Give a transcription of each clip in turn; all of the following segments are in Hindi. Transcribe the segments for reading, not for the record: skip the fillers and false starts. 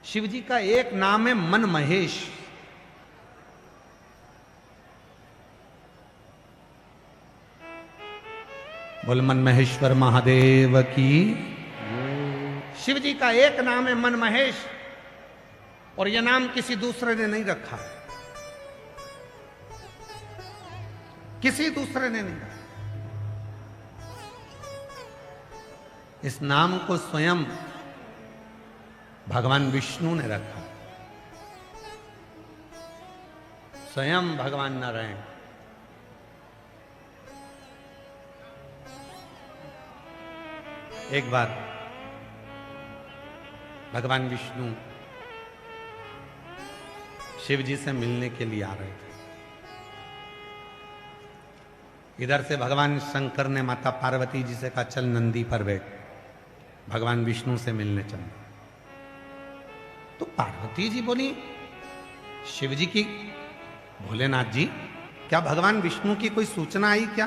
शिव जी का एक नाम है मन महेश। बोल मन महेश्वर महादेव की। शिव जी का एक नाम है मन महेश, और यह नाम किसी दूसरे ने नहीं रखा है, किसी दूसरे ने नहीं रखा। इस नाम को स्वयं भगवान विष्णु ने रखा, स्वयं भगवान नारायण। एक बार भगवान विष्णु शिव जी से मिलने के लिए आ रहे थे। इधर से भगवान शंकर ने माता पार्वती जी से कहा चल नंदी पर बैठ, भगवान विष्णु से मिलने चल। तो पार्वती जी बोली शिव जी की, भोलेनाथ जी क्या भगवान विष्णु की कोई सूचना आई क्या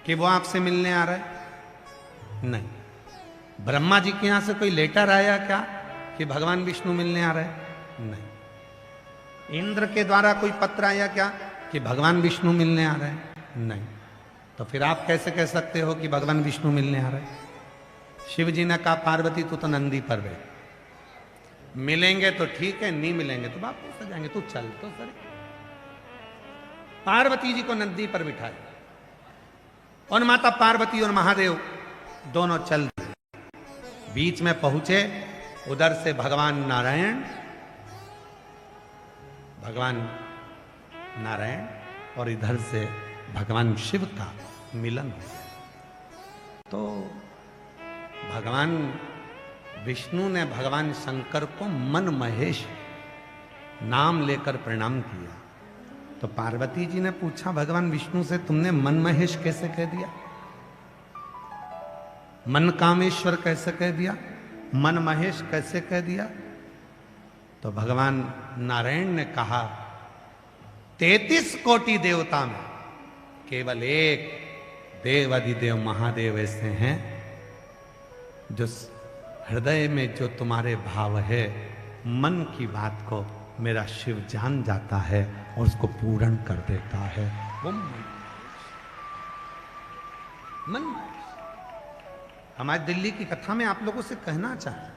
कि वो आपसे मिलने आ रहा है? नहीं। ब्रह्मा जी के यहां से कोई लेटर आया क्या कि भगवान विष्णु मिलने आ रहे हैं? नहीं। इंद्र के द्वारा कोई पत्र आया क्या कि भगवान विष्णु मिलने आ रहे हैं? नहीं। तो फिर आप कैसे कह सकते हो कि भगवान विष्णु मिलने आ रहे हैं? शिव जी ने कहा पार्वती तू तो नंदी पर बैठ, मिलेंगे तो ठीक है, नहीं मिलेंगे तो वापस आ जाएंगे, तू चल तो सर। पार्वती जी को नंदी पर बिठाया और माता पार्वती और महादेव दोनों चल दिए। बीच में पहुंचे, उधर से भगवान नारायण और इधर से भगवान शिव का मिलन हो गया। तो भगवान विष्णु ने भगवान शंकर को मन महेश नाम लेकर प्रणाम किया। तो पार्वती जी ने पूछा भगवान विष्णु से तुमने मन महेश कैसे कह दिया, मन कामेश्वर कैसे कह दिया, मन महेश कैसे कह दिया? तो भगवान नारायण ने कहा 33 कोटि देवता में केवल एक देव अधिदेव महादेव ऐसे हैं जो हृदय में जो तुम्हारे भाव है, मन की बात को मेरा शिव जान जाता है और उसको पूर्ण कर देता है, वो मन। हमारे दिल्ली की कथा में आप लोगों से कहना चाहें,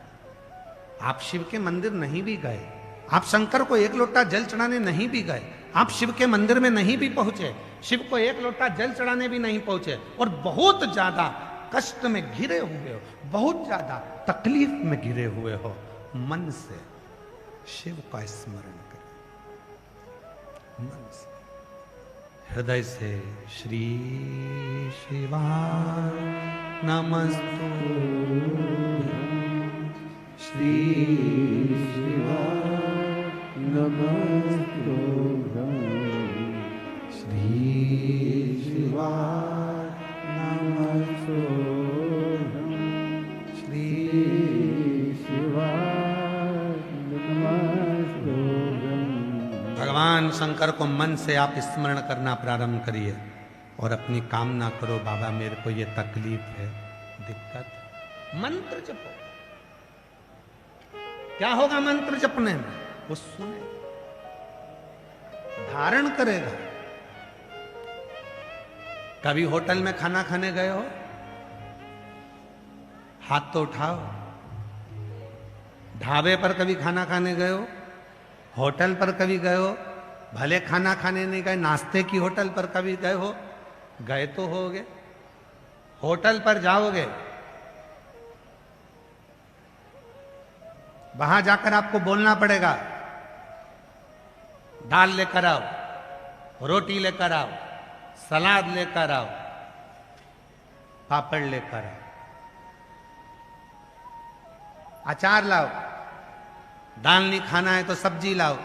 आप शिव के मंदिर नहीं भी गए, आप शंकर को एक लोटा जल चढ़ाने नहीं भी गए, आप शिव के मंदिर में नहीं भी पहुंचे, शिव को एक लोटा जल चढ़ाने भी नहीं पहुंचे, और बहुत ज्यादा कष्ट में घिरे हुए हो, बहुत ज्यादा तकलीफ में घिरे हुए हो, मन से शिव का स्मरण करें, मन से, हृदय से। श्री शिवाय नमस्तुभ्यं, श्री शिवाय नमस्तुभ्यं, श्री शिवाय नमस्तुभ्यं, श्री शिवाय नमस्तुभ्यं। भगवान शंकर को मन से आप स्मरण करना प्रारंभ करिए और अपनी कामना करो, बाबा मेरे को ये तकलीफ है, दिक्कत। मंत्र जपो। क्या होगा मंत्र जपने में? वो सुने, धारण करेगा। कभी होटल में खाना खाने गए हो? हाथ तो उठाओ। ढाबे पर कभी खाना खाने गए हो? होटल पर कभी गए हो? भले खाना खाने नहीं गए, नाश्ते की होटल पर कभी गए हो? गए तो होगे। होटल पर जाओगे, वहां जाकर आपको बोलना पड़ेगा दाल लेकर आओ, रोटी लेकर आओ, सलाद लेकर आओ, पापड़ लेकर आओ, अचार लाओ, दाल नहीं खाना है तो सब्जी लाओ।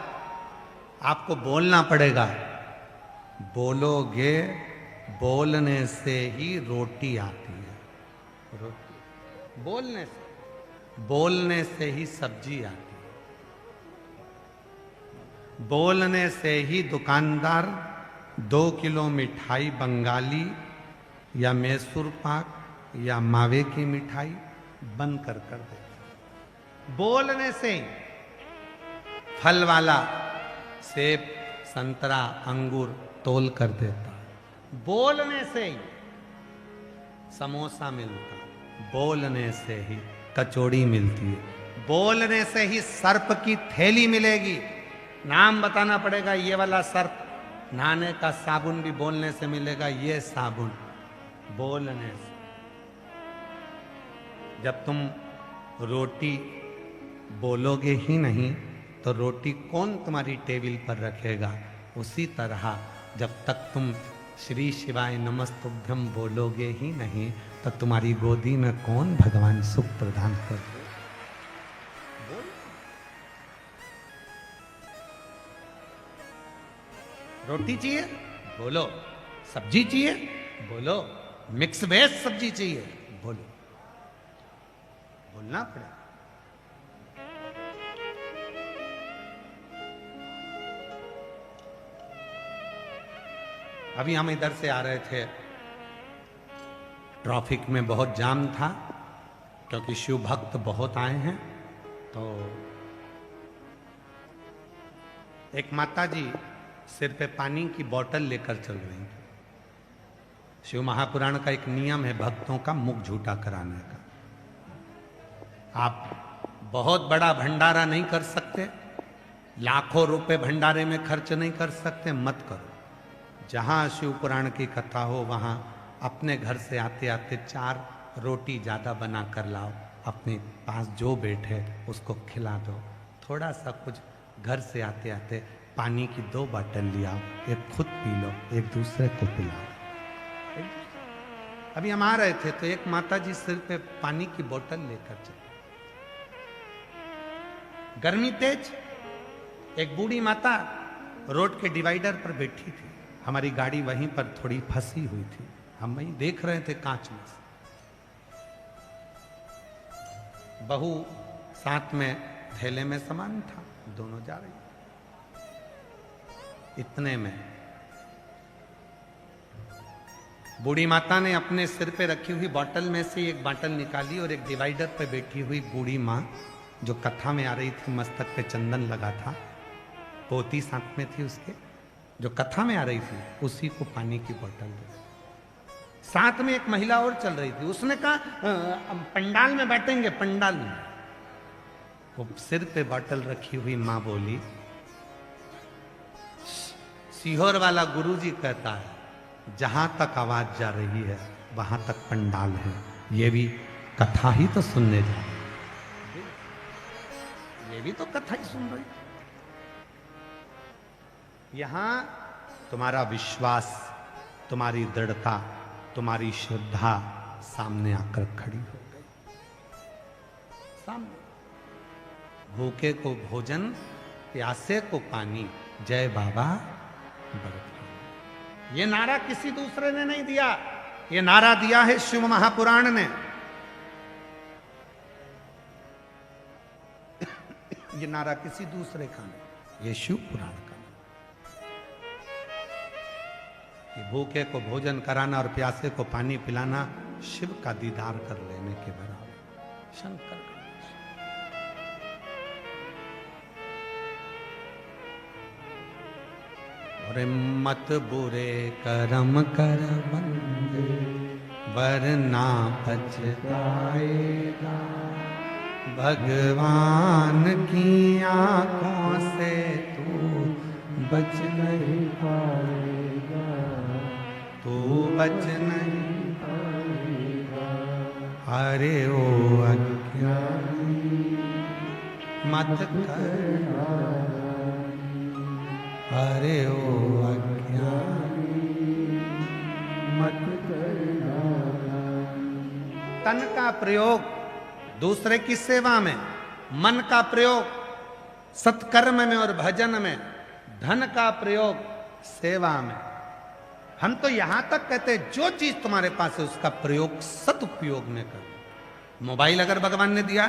आपको बोलना पड़ेगा। बोलोगे, बोलने से ही रोटी आती है, रोटी बोलने से ही सब्जी आती है, बोलने से ही दुकानदार 2 किलो मिठाई बंगाली या मैसूर पाक या मावे की मिठाई बंद कर दे। बोलने से फल वाला सेब, संतरा, अंगूर तोल कर देता। बोलने से ही समोसा मिलता, बोलने से ही कचौड़ी मिलती है, बोलने से ही सर्प की थैली मिलेगी। नाम बताना पड़ेगा, ये वाला सर्प। नहाने का साबुन भी बोलने से मिलेगा, ये साबुन बोलने से। जब तुम रोटी बोलोगे ही नहीं तो रोटी कौन तुम्हारी टेबल पर रखेगा? उसी तरह जब तक तुम श्री शिवाय नमस्तुभ्यम बोलोगे ही नहीं तो तुम्हारी गोदी में कौन भगवान सुख प्रदान कर दे? रोटी चाहिए बोलो, सब्जी चाहिए बोलो, मिक्स वेज सब्जी चाहिए बोलो, बोलना पड़ेगा। अभी हम इधर से आ रहे थे, ट्रैफिक में बहुत जाम था क्योंकि शिव भक्त बहुत आए हैं। तो एक माता जी सिर पे पानी की बोतल लेकर चल रही थी। शिव महापुराण का एक नियम है भक्तों का मुख झूठा कराने का। आप बहुत बड़ा भंडारा नहीं कर सकते, लाखों रुपए भंडारे में खर्च नहीं कर सकते, मत करो। जहां शिव पुराण की कथा हो वहां अपने घर से आते आते 4 रोटी ज्यादा बना कर लाओ, अपने पास जो बैठे उसको खिला दो। थोड़ा सा कुछ घर से आते आते पानी की 2 बोतल ले आओ, एक खुद पी लो, एक दूसरे को पिलाओ। अभी हम आ रहे थे तो एक माता जी सिर पे पानी की बोतल लेकर चले। गर्मी तेज, एक बूढ़ी माता रोड के डिवाइडर पर बैठी थी। हमारी गाड़ी वहीं पर थोड़ी फंसी हुई थी, हम वहीं देख रहे थे कांच में से। बहू साथ में थैले में सामान था, दोनों जा रही। इतने में बूढ़ी माता ने अपने सिर पे रखी हुई बोतल में से एक बोतल निकाली और एक डिवाइडर पे बैठी हुई बूढ़ी माँ जो कथा में आ रही थी, मस्तक पे चंदन लगा था, पोती साथ में थी उसके, जो कथा में आ रही थी, उसी को पानी की बोतल दी। साथ में एक महिला और चल रही थी, उसने कहा पंडाल में बैठेंगे, पंडाल में। वो सिर पे बोतल रखी हुई माँ बोली, सीहोर वाला गुरुजी कहता है जहां तक आवाज जा रही है वहां तक पंडाल है। ये भी कथा ही तो सुनने जा रही है, ये भी तो कथा ही सुन रही। यहां तुम्हारा विश्वास, तुम्हारी दृढ़ता, तुम्हारी श्रद्धा सामने आकर खड़ी हो गई। सामने भूखे को भोजन, प्यासे को पानी, जय बाबा बरसाने। ये नारा किसी दूसरे ने नहीं दिया, ये नारा दिया है शिव महापुराण ने। ये नारा किसी दूसरे का नहीं, ये शिव पुराण का। ये भूखे को भोजन कराना और प्यासे को पानी पिलाना शिव का दीदार कर लेने के बराबर। शंकर और मत बुरे कर्म कर बंदे वरना पछताएगा, भगवान की आंखों से तू बच नहीं पाएगा, तू बच नहीं पाएगा। अरे ओ अज्ञानी मत करना, अरे ओ अज्ञानी मत करना। तन का प्रयोग दूसरे की सेवा में, मन का प्रयोग सत्कर्म में और भजन में, धन का प्रयोग सेवा में। हम तो यहां तक कहते हैं जो चीज तुम्हारे पास है उसका प्रयोग सदुपयोग में करो। मोबाइल अगर भगवान ने दिया,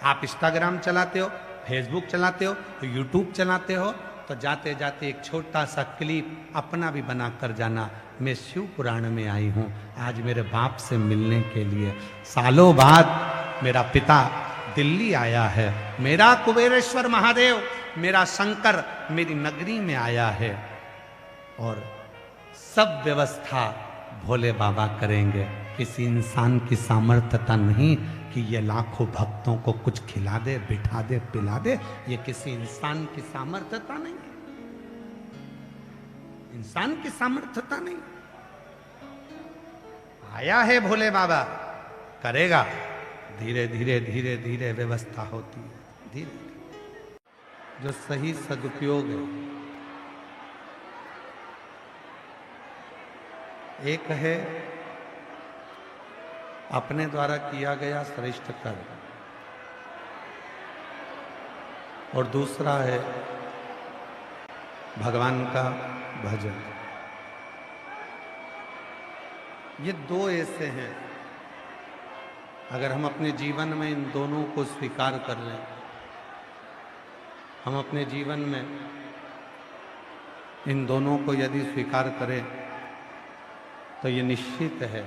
आप इंस्टाग्राम चलाते हो, फेसबुक चलाते हो, यूट्यूब चलाते हो, तो जाते जाते एक छोटा सा क्लिप अपना भी बना कर जाना, मैं शिव पुराण में आई हूँ, आज मेरे बाप से मिलने के लिए। सालों बाद मेरा पिता दिल्ली आया है, मेरा कुबेरेश्वर महादेव मेरा शंकर मेरी नगरी में आया है और सब व्यवस्था भोले बाबा करेंगे। किसी इंसान की सामर्थ्यता नहीं कि ये लाखों भक्तों को कुछ खिला दे, बिठा दे, पिला दे। ये किसी इंसान की सामर्थ्यता नहीं है, इंसान की सामर्थ्यता नहीं। आया है भोले बाबा, करेगा। धीरे धीरे धीरे धीरे व्यवस्था होती है, धीरे धीरे। जो सही सदुपयोग है, एक है अपने द्वारा किया गया श्रेष्ठ कर्म और दूसरा है भगवान का भजन। ये दो ऐसे हैं, अगर हम अपने जीवन में इन दोनों को स्वीकार कर लें, हम अपने जीवन में इन दोनों को यदि स्वीकार करें तो ये निश्चित है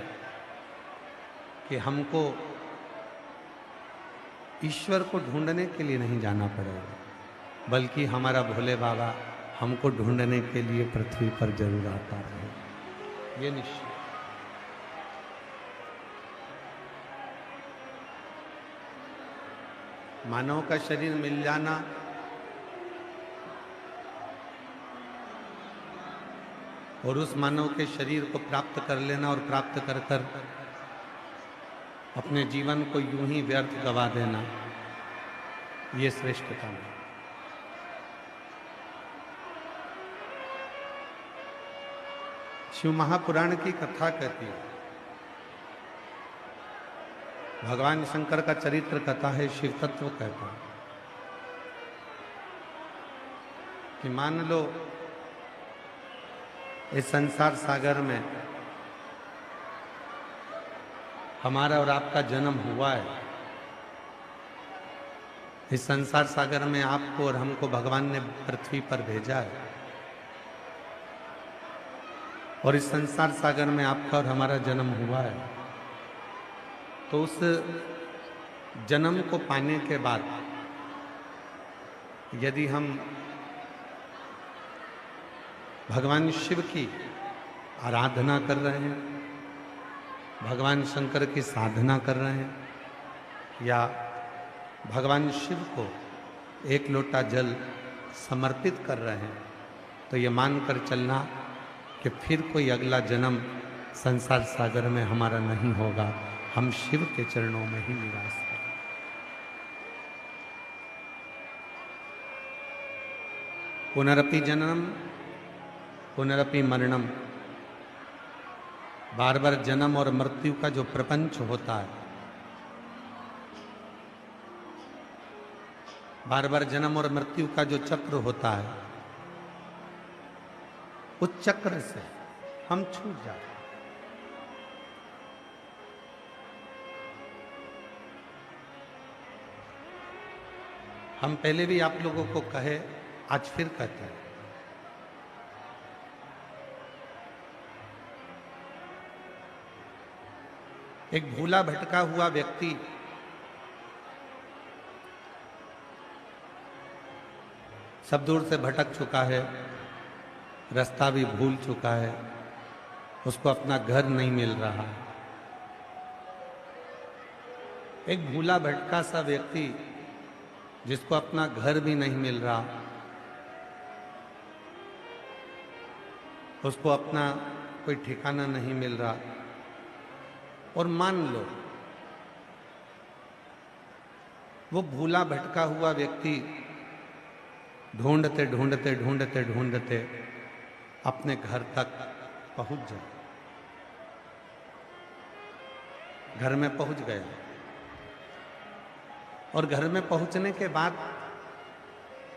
कि हमको ईश्वर को ढूंढने के लिए नहीं जाना पड़ेगा, बल्कि हमारा भोले बाबा हमको ढूंढने के लिए पृथ्वी पर जरूर आता रहेगा, ये निश्चित। मानव का शरीर मिल जाना और उस मानव के शरीर को प्राप्त कर लेना और प्राप्त कर कर अपने जीवन को यूं ही व्यर्थ गवा देना, ये श्रेष्ठता है। शिव महापुराण की कथा कहती है, भगवान शंकर का चरित्र कथा है, शिव तत्व कहता है कि मान लो इस संसार सागर में हमारा और आपका जन्म हुआ है। इस संसार सागर में आपको और हमको भगवान ने पृथ्वी पर भेजा है और इस संसार सागर में आपका और हमारा जन्म हुआ है। तो उस जन्म को पाने के बाद यदि हम भगवान शिव की आराधना कर रहे हैं, भगवान शंकर की साधना कर रहे हैं या भगवान शिव को एक लोटा जल समर्पित कर रहे हैं, तो ये मानकर चलना कि फिर कोई अगला जन्म संसार सागर में हमारा नहीं होगा, हम शिव के चरणों में ही निवास करें। पुनरपि जननम पुनरपि मरणम, बार बार जन्म और मृत्यु का जो प्रपंच होता है, बार बार जन्म और मृत्यु का जो चक्र होता है, उस चक्र से हम छूट जाते हैं। हम पहले भी आप लोगों को कहे, आज फिर कहते हैं, एक भूला भटका हुआ व्यक्ति सब दूर से भटक चुका है, रास्ता भी भूल चुका है, उसको अपना घर नहीं मिल रहा। एक भूला भटका सा व्यक्ति जिसको अपना घर भी नहीं मिल रहा, उसको अपना कोई ठिकाना नहीं मिल रहा, और मान लो वो भूला भटका हुआ व्यक्ति ढूंढते ढूंढते ढूंढते ढूंढते अपने घर तक पहुंच जाए, घर में पहुंच गया और घर में पहुंचने के बाद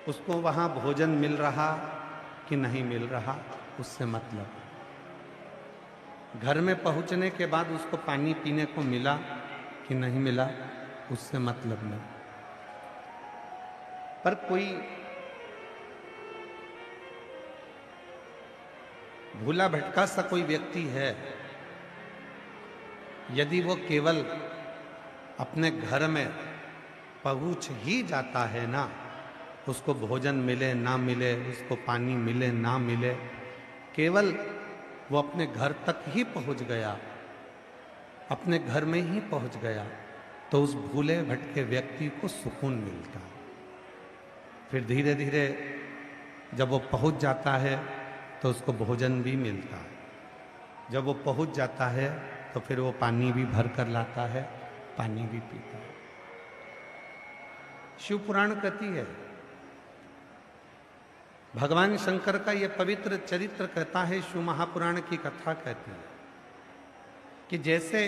उसको वहां भोजन मिल रहा कि नहीं मिल रहा उससे मतलब, घर में पहुंचने के बाद उसको पानी पीने को मिला कि नहीं मिला उससे मतलब नहीं। पर कोई भूला भटका सा कोई व्यक्ति है, यदि वो केवल अपने घर में पहुंच ही जाता है ना, उसको भोजन मिले ना मिले, उसको पानी मिले ना मिले, केवल वो अपने घर तक ही पहुंच गया, अपने घर में ही पहुंच गया, तो उस भूले भटके व्यक्ति को सुकून मिलता। फिर धीरे धीरे जब वो पहुंच जाता है तो उसको भोजन भी मिलता है। जब वो पहुंच जाता है तो फिर वो पानी भी भर कर लाता है, पानी भी पीता है। शिव पुराण कहती है, भगवान शंकर का यह पवित्र चरित्र कहता है, शिव महापुराण की कथा कहती है कि जैसे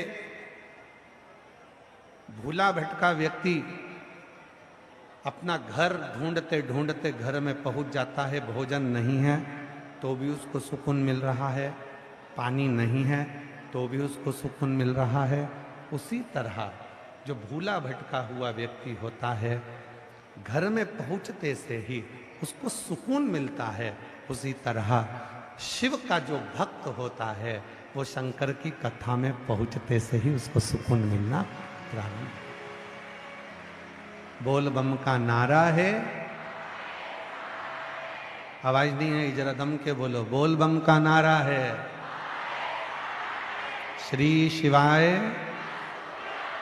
भूला भटका व्यक्ति अपना घर ढूंढते ढूंढते घर में पहुंच जाता है, भोजन नहीं है तो भी उसको सुकून मिल रहा है, पानी नहीं है तो भी उसको सुकून मिल रहा है, उसी तरह जो भूला भटका हुआ व्यक्ति होता है, घर में पहुंचते से ही उसको सुकून मिलता है। उसी तरह शिव का जो भक्त होता है वो शंकर की कथा में पहुंचते से ही उसको सुकून मिलना प्रारंभ। बोल बम का नारा है, आवाज नहीं है, जरा दम के बोलो, बोल बम का नारा है। श्री शिवाय,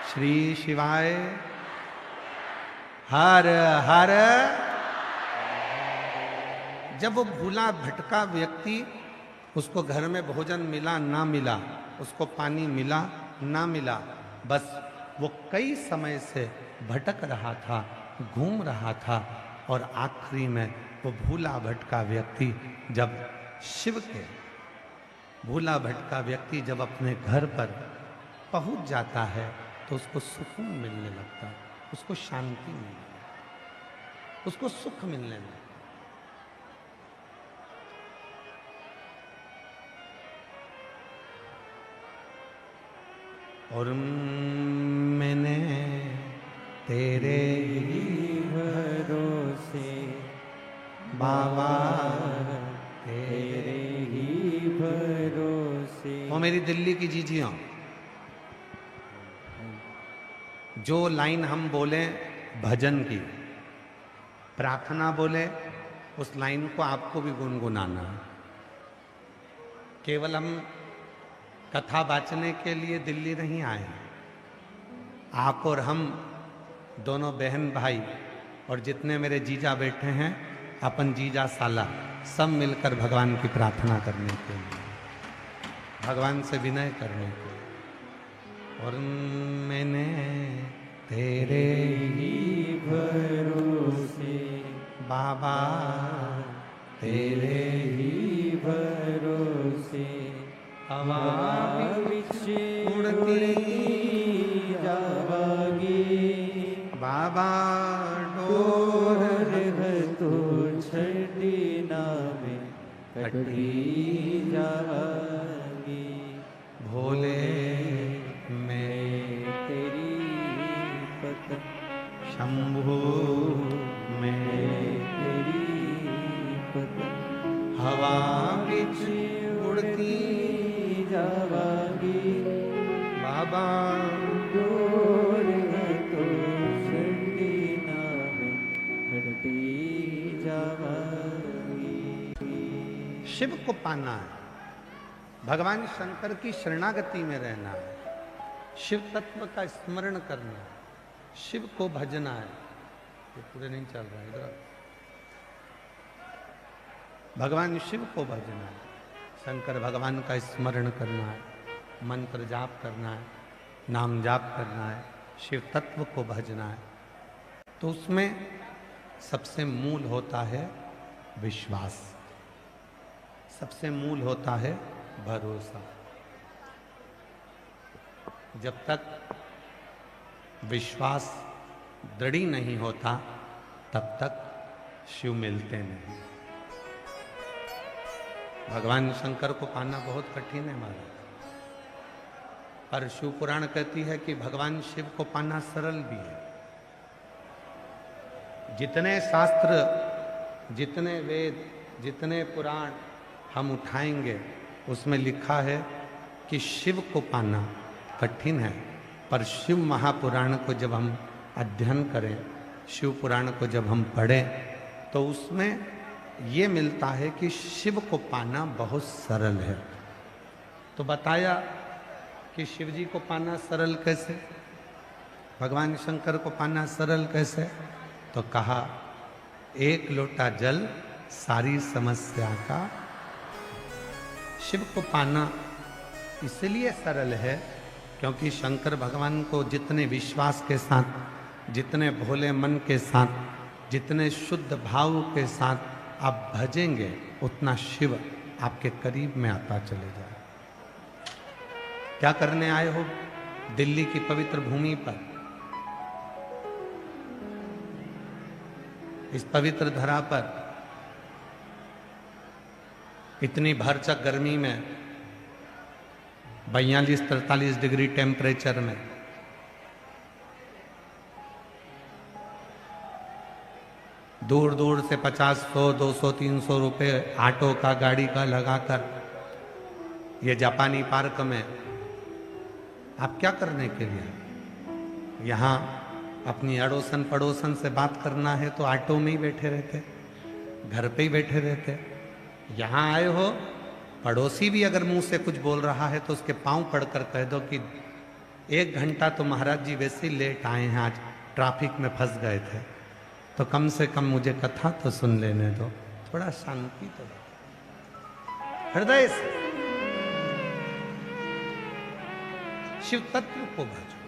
श्री शिवाय, हर हर। जब वो भूला भटका व्यक्ति, उसको घर में भोजन मिला ना मिला, उसको पानी मिला ना मिला, बस वो कई समय से भटक रहा था, घूम रहा था, और आखिरी में वो भूला भटका व्यक्ति जब शिव के भूला भटका व्यक्ति जब अपने घर पर पहुंच जाता है तो उसको सुकून मिलने लगता है, उसको शांति मिलने लगती है, उसको सुख मिलने लगता है। और मैंने तेरे ही भरोसे बाबा, तेरे ही भरोसे। वो मेरी दिल्ली की जीजियां, जो लाइन हम बोले भजन की, प्रार्थना बोले, उस लाइन को आपको भी गुनगुनाना है। केवल हम कथा बाँचने के लिए दिल्ली नहीं आए, आप और हम दोनों बहन भाई और जितने मेरे जीजा बैठे हैं, अपन जीजा साला, सब मिलकर भगवान की प्रार्थना करने के लिए, भगवान से विनय करने के लिए। और मैंने तेरे ही भरोसे बाबा, तेरे ही भरोसे हवा विच उड़ती जावागी बाबा, डोर तो छठी नामे कटी जावागी। भोले मैं तेरी पतन, शंभू मैं तेरी पतन, हवा विच उड़ती जावागी बाबा, डोर तो छठी नामे कटी जावागी। शिव को पाना है, भगवान शंकर की शरणागति में रहना है, शिव तत्व का स्मरण करना है, शिव को भजना है। ये पूरे नहीं चल रहा है इधर। भगवान शिव को भजना है, शंकर भगवान का स्मरण करना है, मंत्र जाप करना है, नाम जाप करना है, शिव तत्व को भजना है। तो उसमें सबसे मूल होता है विश्वास, सबसे मूल होता है भरोसा। जब तक विश्वास दृढ़ नहीं होता तब तक शिव मिलते नहीं। भगवान शंकर को पाना बहुत कठिन है महाराज, पर शिव पुराण कहती है कि भगवान शिव को पाना सरल भी है। जितने शास्त्र, जितने वेद, जितने पुराण हम उठाएंगे, उसमें लिखा है कि शिव को पाना कठिन है, पर शिव महापुराण को जब हम अध्ययन करें, शिव पुराण को जब हम पढ़ें, तो उसमें ये मिलता है कि शिव को पाना बहुत सरल है। तो बताया कि शिव जी को पाना सरल कैसे, भगवान शंकर को पाना सरल कैसे, तो कहा एक लोटा जल सारी समस्या का। शिव को पाना इसलिए सरल है क्योंकि शंकर भगवान को जितने विश्वास के साथ, जितने भोले मन के साथ, जितने शुद्ध भाव के साथ आप भजेंगे, उतना शिव आपके करीब में आता चले जाए। क्या करने आए हो दिल्ली की पवित्र भूमि पर, इस पवित्र धरा पर, इतनी भरचक गर्मी में, 42-43 डिग्री टेम्परेचर में, दूर दूर से 50, 100, 200, 300 रुपए ऑटो का, गाड़ी का लगाकर ये जापानी पार्क में आप क्या करने के लिए? यहाँ अपनी अड़ोसन पड़ोसन से बात करना है तो ऑटो में ही बैठे रहते, घर पे ही बैठे रहते। यहाँ आए हो, पड़ोसी भी अगर मुंह से कुछ बोल रहा है तो उसके पांव पड़कर कह दो कि 1 घंटा तो महाराज जी वैसे ही लेट आए हैं, आज ट्रैफिक में फंस गए थे, तो कम से कम मुझे कथा तो सुन लेने दो, थोड़ा शांति तो दो। हृदय से शिव तत्व को भजो।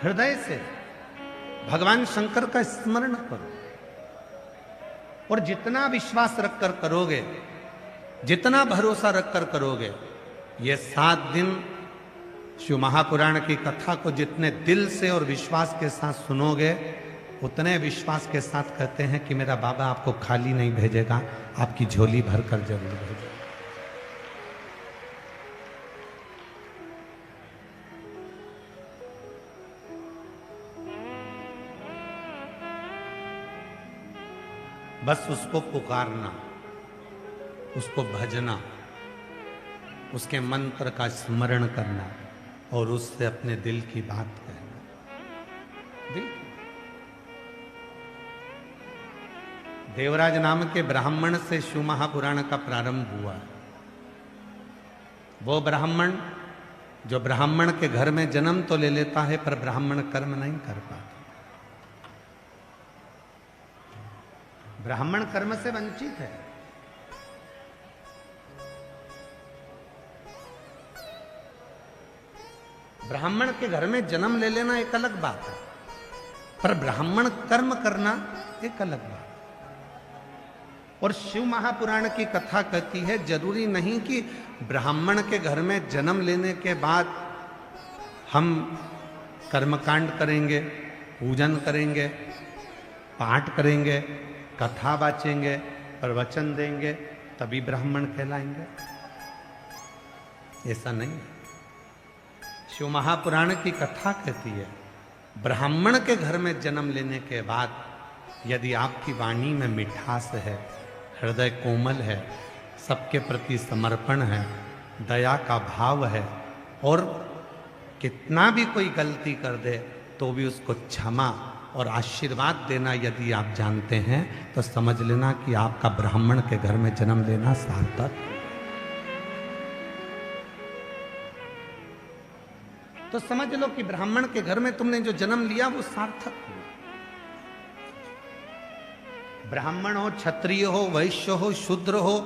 हृदय से भगवान शंकर का स्मरण करो, और जितना विश्वास रखकर करोगे, जितना भरोसा रखकर करोगे, ये 7 दिन शिव महापुराण की कथा को जितने दिल से और विश्वास के साथ सुनोगे, उतने विश्वास के साथ कहते हैं कि मेरा बाबा आपको खाली नहीं भेजेगा, आपकी झोली भरकर जरूर भेजेगा। बस उसको पुकारना, उसको भजना, उसके मंत्र का स्मरण करना और उससे अपने दिल की बात कहना। दिल देवराज नाम के ब्राह्मण से शिव महापुराण का प्रारंभ हुआ। वो ब्राह्मण जो ब्राह्मण के घर में जन्म तो ले लेता है पर ब्राह्मण कर्म नहीं कर पाता। ब्राह्मण कर्म से वंचित है। ब्राह्मण के घर में जन्म ले लेना एक अलग बात है, पर ब्राह्मण कर्म करना एक अलग बात है। और शिव महापुराण की कथा कहती है जरूरी नहीं कि ब्राह्मण के घर में जन्म लेने के बाद हम कर्मकांड करेंगे, पूजन करेंगे, पाठ करेंगे, कथा बाचेंगे, प्रवचन देंगे, तभी ब्राह्मण कहलाएंगे। ऐसा नहीं है। शिव महापुराण की कथा कहती है ब्राह्मण के घर में जन्म लेने के बाद यदि आपकी वाणी में मिठास है, हृदय कोमल है, सबके प्रति समर्पण है, दया का भाव है, और कितना भी कोई गलती कर दे तो भी उसको क्षमा और आशीर्वाद देना यदि आप जानते हैं, तो समझ लेना कि आपका ब्राह्मण के घर में जन्म लेना सार्थक। तो समझ लो कि ब्राह्मण के घर में तुमने जो जन्म लिया वो सार्थक हुआ। ब्राह्मण हो, क्षत्रिय हो, वैश्य हो, शूद्र हो,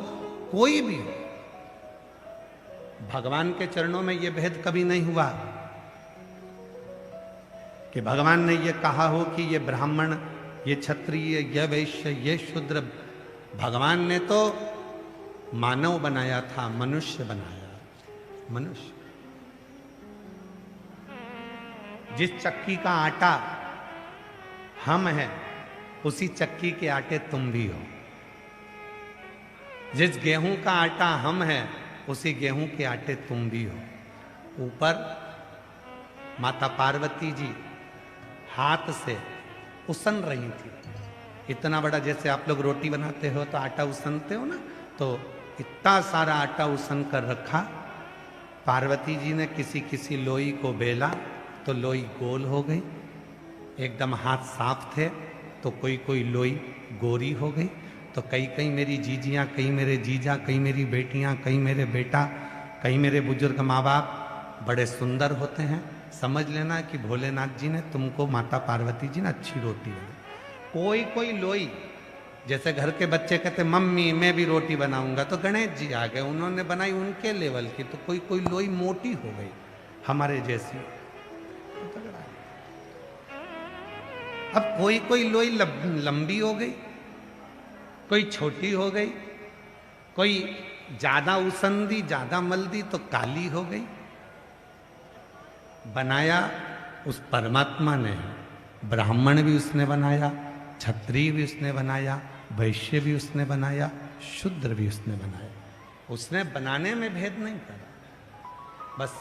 कोई भी हो, भगवान के चरणों में यह भेद कभी नहीं हुआ कि भगवान ने यह कहा हो कि ये ब्राह्मण, ये क्षत्रिय, ये वैश्य, ये शूद्र। भगवान ने तो मानव बनाया था, मनुष्य बनाया। मनुष्य जिस चक्की का आटा हम हैं, उसी चक्की के आटे तुम भी हो। जिस गेहूं का आटा हम हैं, उसी गेहूं के आटे तुम भी हो। ऊपर माता पार्वती जी हाथ से उसन रही थी। इतना बड़ा, जैसे आप लोग रोटी बनाते हो तो आटा उसनते हो ना, तो इतना सारा आटा उसन कर रखा पार्वती जी ने किसी किसी लोई को बेला तो लोई गोल हो गई, एकदम हाथ साफ थे तो कोई कोई लोई गोरी हो गई। तो कई कई मेरी जीजियाँ, कई मेरे जीजा, कई मेरी बेटियाँ, कई मेरे बेटा, कई मेरे बुजुर्ग माँ बाप बड़े सुंदर होते हैं। समझ लेना कि भोलेनाथ जी ने तुमको, माता पार्वती जी ने अच्छी रोटी बनाई। कोई कोई लोई, जैसे घर के बच्चे कहते मम्मी मैं भी रोटी बनाऊंगा, तो गणेश जी आ गए, उन्होंने बनाई उनके लेवल की। तो कोई कोई लोई मोटी हो गई हमारे जैसी। अब कोई कोई लोई लंबी हो गई, कोई छोटी हो गई, कोई ज्यादा उसंदी ज्यादा मल्दी तो काली हो गई। बनाया उस परमात्मा ने। ब्राह्मण भी उसने बनाया, क्षत्रिय भी उसने बनाया, वैश्य भी उसने बनाया, शूद्र भी उसने बनाया। उसने बनाने में भेद नहीं करा, बस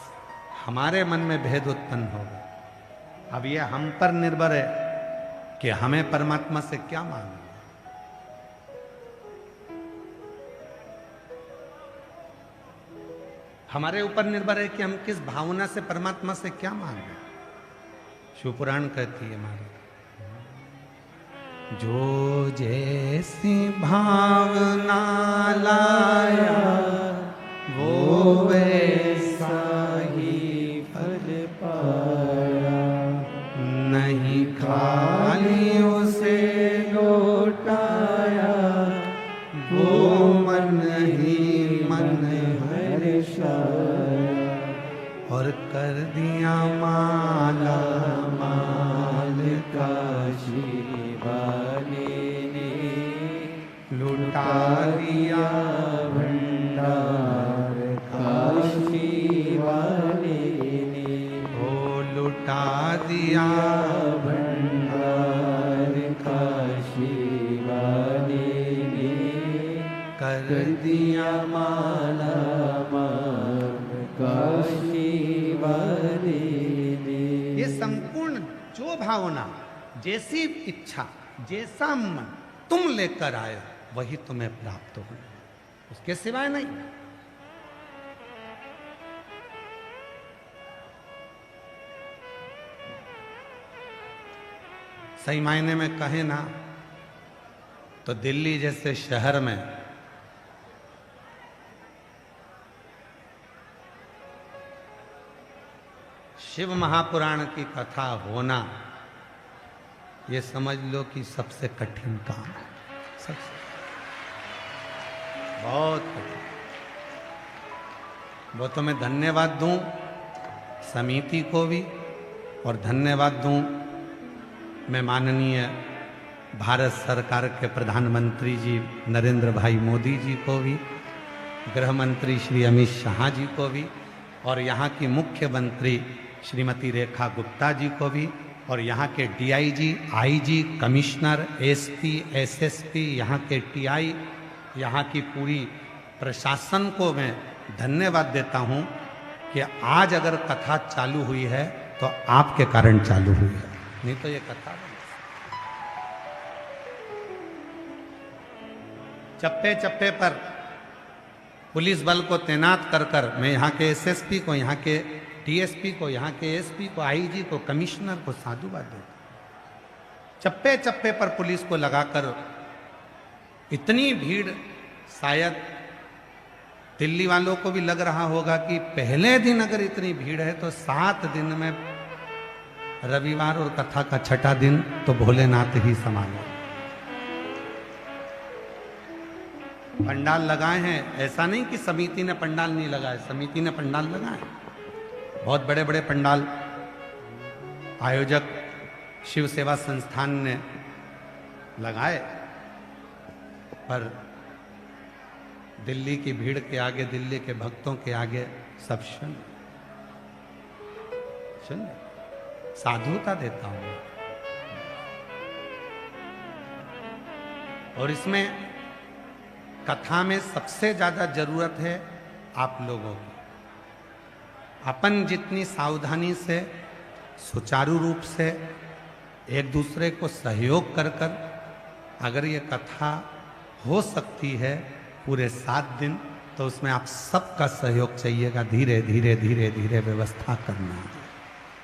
हमारे मन में भेद उत्पन्न होगा। अब यह हम पर निर्भर है कि हमें परमात्मा से क्या मांगना। हमारे ऊपर निर्भर है कि हम किस भावना से परमात्मा से क्या मांगे। शिवपुराण कहती है हमारी, जो जैसी भावना लाया वो वैसा ही फल पाया। नहीं खाली उसे लौटाया, वो मन ही मन और कर दिया माला माल काशी वाले ने। लुटा दिया भंडार काशी वाले ने। ओ लुटा दिया भंडार काशी वाले ने। कर दिया माला काशी वाले ने। ये संपूर्ण जो भावना, जैसी इच्छा, जैसा मन तुम लेकर आए वही तुम्हें प्राप्त हो, उसके सिवाय नहीं। सही मायने में कहे ना तो दिल्ली जैसे शहर में शिव महापुराण की कथा होना, ये समझ लो कि सबसे कठिन काम है, सबसे बहुत कठिन। वो तो मैं धन्यवाद दूं समिति को भी, और धन्यवाद दूं मैं माननीय भारत सरकार के प्रधानमंत्री जी नरेंद्र भाई मोदी जी को भी, गृह मंत्री श्री अमित शाह जी को भी, और यहाँ की मुख्यमंत्री श्रीमती रेखा गुप्ता जी को भी, और यहाँ के DIG, IG, commissioner, SP, SSP, यहाँ के टीआई, यहाँ की पूरी प्रशासन को मैं धन्यवाद देता हूँ कि आज अगर कथा चालू हुई है तो आपके कारण चालू हुई है, नहीं तो ये कथा चप्पे चप्पे पर पुलिस बल को तैनात कर कर मैं यहाँ के एसएसपी को, यहाँ के टीएसपी को, यहाँ के एसपी को, आईजी को, कमिश्नर को साधुवाद देता। चप्पे चप्पे पर पुलिस को लगाकर इतनी भीड़, शायद दिल्ली वालों को भी लग रहा होगा कि पहले दिन अगर इतनी भीड़ है तो 7 दिन में रविवार और कथा का छठा दिन तो भोलेनाथ ही संभाले। पंडाल लगाए हैं, ऐसा नहीं कि समिति ने पंडाल नहीं लगाए, समिति ने पंडाल लगाए, बहुत बड़े बड़े पंडाल आयोजक शिव सेवा संस्थान ने लगाए, पर दिल्ली की भीड़ के आगे, दिल्ली के भक्तों के आगे सब शून्य शून्य। साधुता देता हूं, और इसमें कथा में सबसे ज्यादा जरूरत है आप लोगों की। अपन जितनी सावधानी से, सुचारू रूप से एक दूसरे को सहयोग कर कर अगर ये कथा हो सकती है पूरे 7 दिन, तो उसमें आप सबका सहयोग चाहिएगा। धीरे धीरे धीरे धीरे व्यवस्था करना है,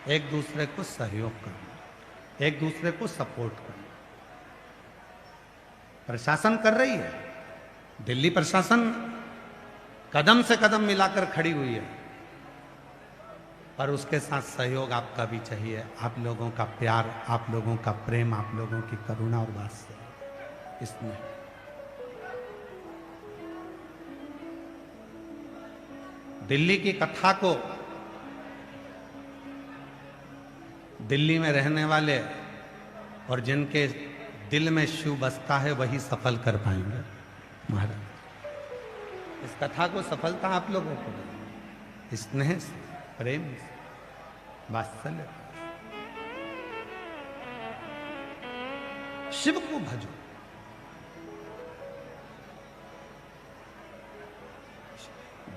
एक दूसरे को सहयोग करना, एक दूसरे को सपोर्ट करना। प्रशासन कर रही है, दिल्ली प्रशासन कदम से कदम मिलाकर खड़ी हुई है, पर उसके साथ सहयोग आपका भी चाहिए, आप लोगों का प्यार, आप लोगों का प्रेम, आप लोगों की करुणा और वात्सल्य इसमें। दिल्ली की कथा को दिल्ली में रहने वाले और जिनके दिल में शिव बसता है वही सफल कर पाएंगे महाराज। इस कथा को सफलता आप लोगों को स्नेह से, प्रेम से, वात्सल्य। शिव को भजो,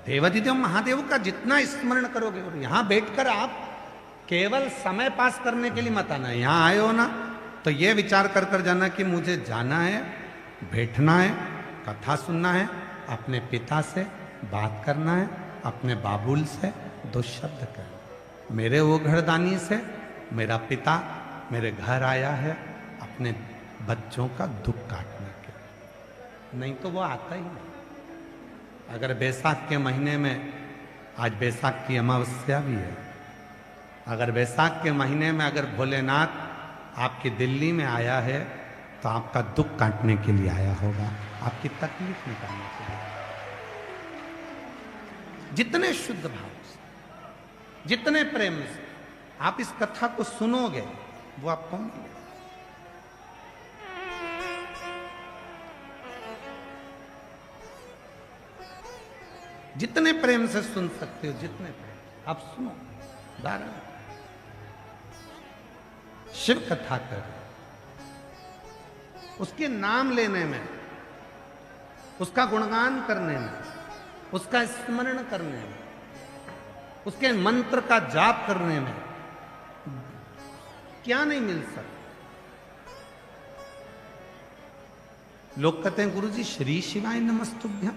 देवाधिदेव महादेव का जितना स्मरण करोगे, और यहां बैठकर आप केवल समय पास करने के लिए मत आना। यहां आए हो ना तो ये विचार कर कर जाना कि मुझे जाना है, बैठना है, कथा सुनना है, अपने पिता से बात करना है, अपने बाबुल से दो शब्द कहना। मेरे वो घरदानी से मेरा पिता मेरे घर आया है अपने बच्चों का दुख काटने के, नहीं तो वो आता ही नहीं। अगर बैसाख के महीने में, आज बैसाख की अमावस्या भी है, अगर बैसाख के महीने में अगर भोलेनाथ आपकी दिल्ली में आया है तो आपका दुख काटने के लिए आया होगा, आपकी तकलीफ निकालने के लिए। जितने शुद्ध भाव से, जितने प्रेम से आप इस कथा को सुनोगे वो आपको मिलेगा। जितने प्रेम से सुन सकते हो, जितने प्रेम आप सुनो। उदाहरण शिव कथा कर, उसके नाम लेने में, उसका गुणगान करने में, उसका स्मरण करने में, उसके मंत्र का जाप करने में क्या नहीं मिल सकता। लोग कहते हैं गुरुजी श्री शिवाय नमस्तुभ्यम,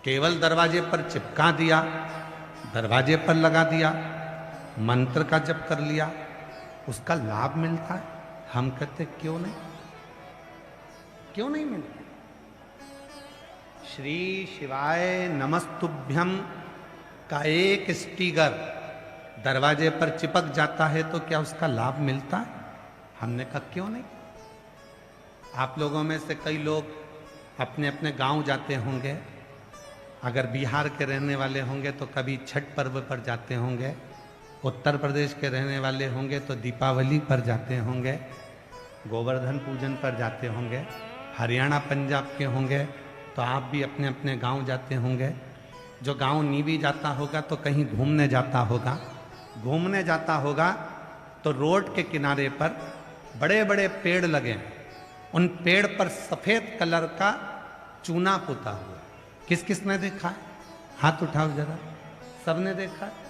केवल दरवाजे पर चिपका दिया, दरवाजे पर लगा दिया, मंत्र का जप कर लिया, उसका लाभ मिलता है? हम कहते क्यों नहीं, क्यों नहीं मिलता? श्री शिवाय नमस्तुभ्यम का एक स्टिकर दरवाजे पर चिपक जाता है तो क्या उसका लाभ मिलता है? हमने कहा क्यों नहीं। आप लोगों में से कई लोग अपने अपने गांव जाते होंगे, अगर बिहार के रहने वाले होंगे तो कभी छठ पर्व पर जाते होंगे, उत्तर प्रदेश के रहने वाले होंगे तो दीपावली पर जाते होंगे, गोवर्धन पूजन पर जाते होंगे, हरियाणा पंजाब के होंगे तो आप भी अपने अपने गांव जाते होंगे। जो गांव नहीं भी जाता होगा तो कहीं घूमने जाता होगा, घूमने जाता होगा तो रोड के किनारे पर बड़े बड़े पेड़ लगे हैं, उन पेड़ पर सफेद कलर का चूना पुता हुआ। किस किस ने देखा है? हाथ उठाओ जरा, सबने देखा है?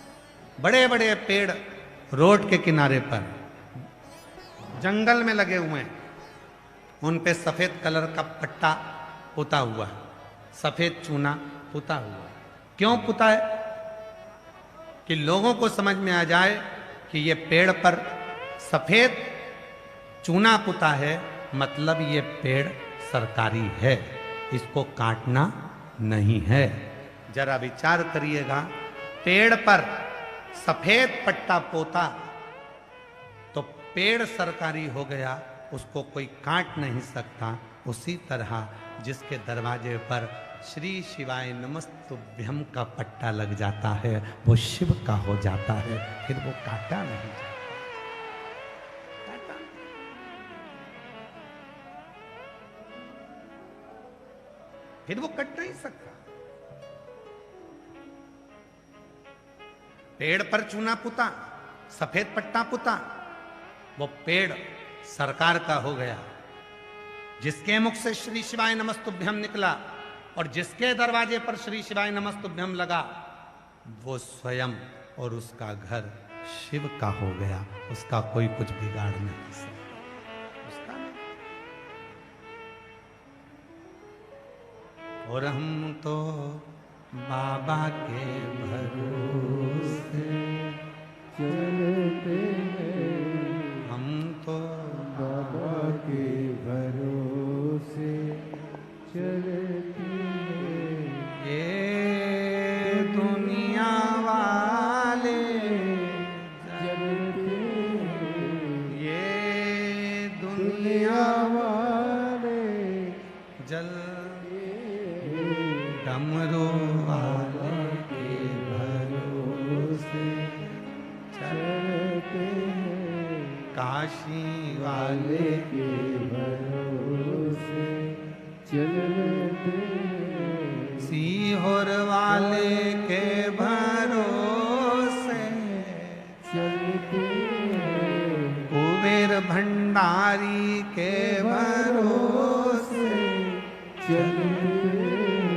बड़े बड़े पेड़ रोड के किनारे पर जंगल में लगे हुए हैं, उन पे सफेद कलर का पट्टा पुता हुआ है, सफेद चूना पुता हुआ है। क्यों पुता है? कि लोगों को समझ में आ जाए कि ये पेड़ पर सफेद चूना पुता है, मतलब ये पेड़ सरकारी है, इसको काटना नहीं है। जरा विचार करिएगा, पेड़ पर सफेद पट्टा पोता तो पेड़ सरकारी हो गया, उसको कोई काट नहीं सकता। उसी तरह जिसके दरवाजे पर श्री शिवाय नमस्तुभ्यम का पट्टा लग जाता है वो शिव का हो जाता है, फिर वो काटा नहीं जाता। फिर वो कट नहीं सकता। पेड़ पर चूना पुता, सफेद पट्टा पुता, वो पेड़ सरकार का हो गया। जिसके मुख से श्री शिवाय नमस्तुभ्यम निकला और जिसके दरवाजे पर श्री शिवाय नमस्तुभ्यम लगा, वो स्वयं और उसका घर शिव का हो गया। उसका कोई कुछ बिगाड़ नहीं सकता, उसका नहीं। और हम तो बाबा के भरोसे चलते हैं, हम तो बाबा के भरोसे चलते हैं। ये दुनिया वाले जलते हैं, ये दुनिया दुनिया वाले जल डमरू वाले के भरोसे चलते हैं, काशी वाले के भरोसे चलते हैं। सीहोर वाले के भरोसे चलते हैं, कुबेर भंडारी के भरोसे चलते हैं,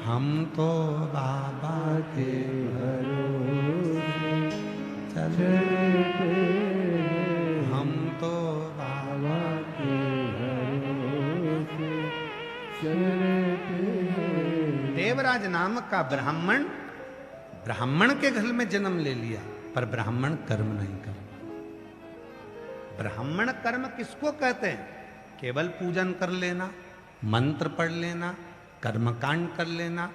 हम तो बाबा के भरोसे चले चलते हैं, हम तो बाबा के भरोसे चलते हैं। देवराज नामक का ब्राह्मण के घर में जन्म ले लिया, पर ब्राह्मण कर्म नहीं कर। ब्राह्मण कर्म किसको कहते हैं? केवल पूजन कर लेना, मंत्र पढ़ लेना, कर्मकांड कर लेना,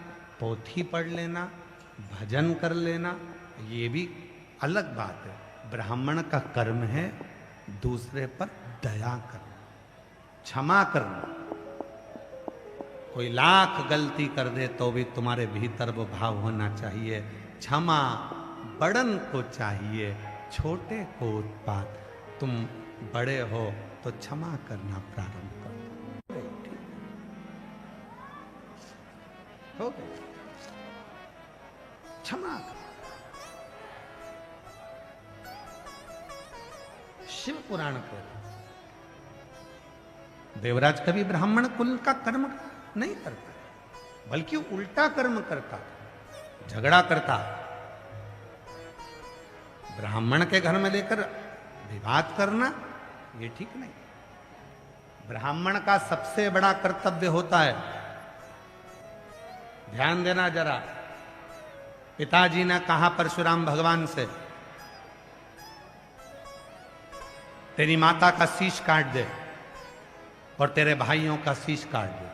पोथी पढ़ लेना, भजन कर लेना, ये भी अलग बात है। ब्राह्मण का कर्म है दूसरे पर दया करना, क्षमा करना। कोई लाख गलती कर दे तो भी तुम्हारे भीतर वो भाव होना चाहिए, क्षमा बड़न को चाहिए, छोटे को उत्पात। तुम बड़े हो तो क्षमा करना प्रारंभ कर दो। हो गया, क्षमा कर। शिव पुराण कहता देवराज कभी ब्राह्मण कुल का कर्म नहीं करता, बल्कि उल्टा कर्म करता, झगड़ा करता। ब्राह्मण के घर में लेकर विवाद करना ये ठीक नहीं। ब्राह्मण का सबसे बड़ा कर्तव्य होता है, ध्यान देना जरा। पिताजी ने कहा परशुराम भगवान से, तेरी माता का शीश काट दे और तेरे भाइयों का शीश काट दे।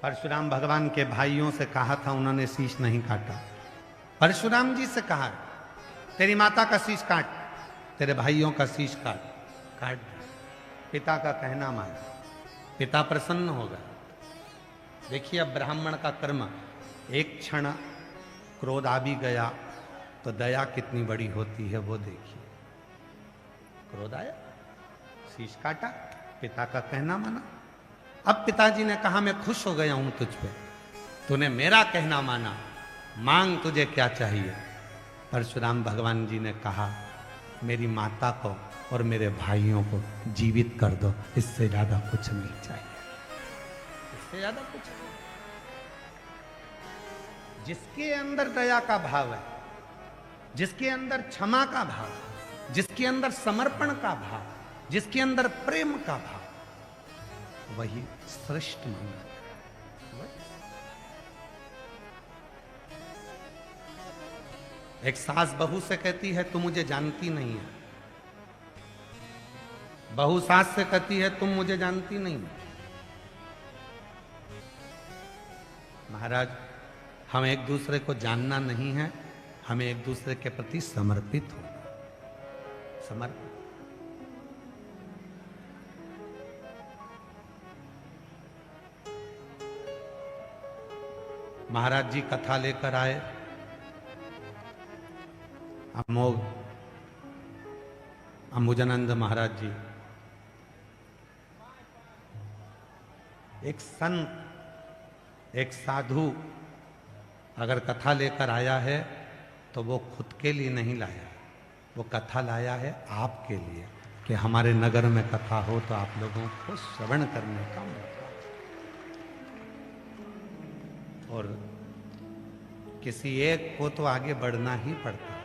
परशुराम भगवान के भाइयों से कहा था, उन्होंने शीश नहीं काटा। परशुराम जी से कहा, तेरी माता का शीश काट, तेरे भाइयों का शीश काट दे। पिता का कहना माना, पिता प्रसन्न होगा। देखिए अब ब्राह्मण का कर्म, एक क्षण क्रोध आ भी गया तो दया कितनी बड़ी होती है वो देखिए। क्रोध आया, शीश काटा, पिता का कहना माना। अब पिताजी ने कहा, मैं खुश हो गया हूं तुझ पे, तूने मेरा कहना माना, मांग तुझे क्या चाहिए। परशुराम भगवान जी ने कहा, मेरी माता को और मेरे भाइयों को जीवित कर दो, इससे ज्यादा कुछ नहीं चाहिए, इससे ज्यादा कुछ नहीं। जिसके अंदर दया का भाव है, जिसके अंदर क्षमा का भाव, जिसके अंदर समर्पण का भाव, जिसके अंदर प्रेम का भाव, वही श्रेष्ठ माना। एक सास बहू से कहती है, तुम मुझे जानती नहीं है। बहू सास से कहती है, तुम मुझे जानती नहीं हो। महाराज, हम एक दूसरे को जानना नहीं है, हमें एक दूसरे के प्रति समर्पित होना। समर्पित। महाराज जी कथा लेकर आए, अमोघ अंबुजानंद महाराज जी। एक संत, एक साधु अगर कथा लेकर आया है तो वो खुद के लिए नहीं लाया, वो कथा लाया है आपके लिए, कि हमारे नगर में कथा हो तो आप लोगों को श्रवण करने का मौका। और किसी एक को तो आगे बढ़ना ही पड़ता है।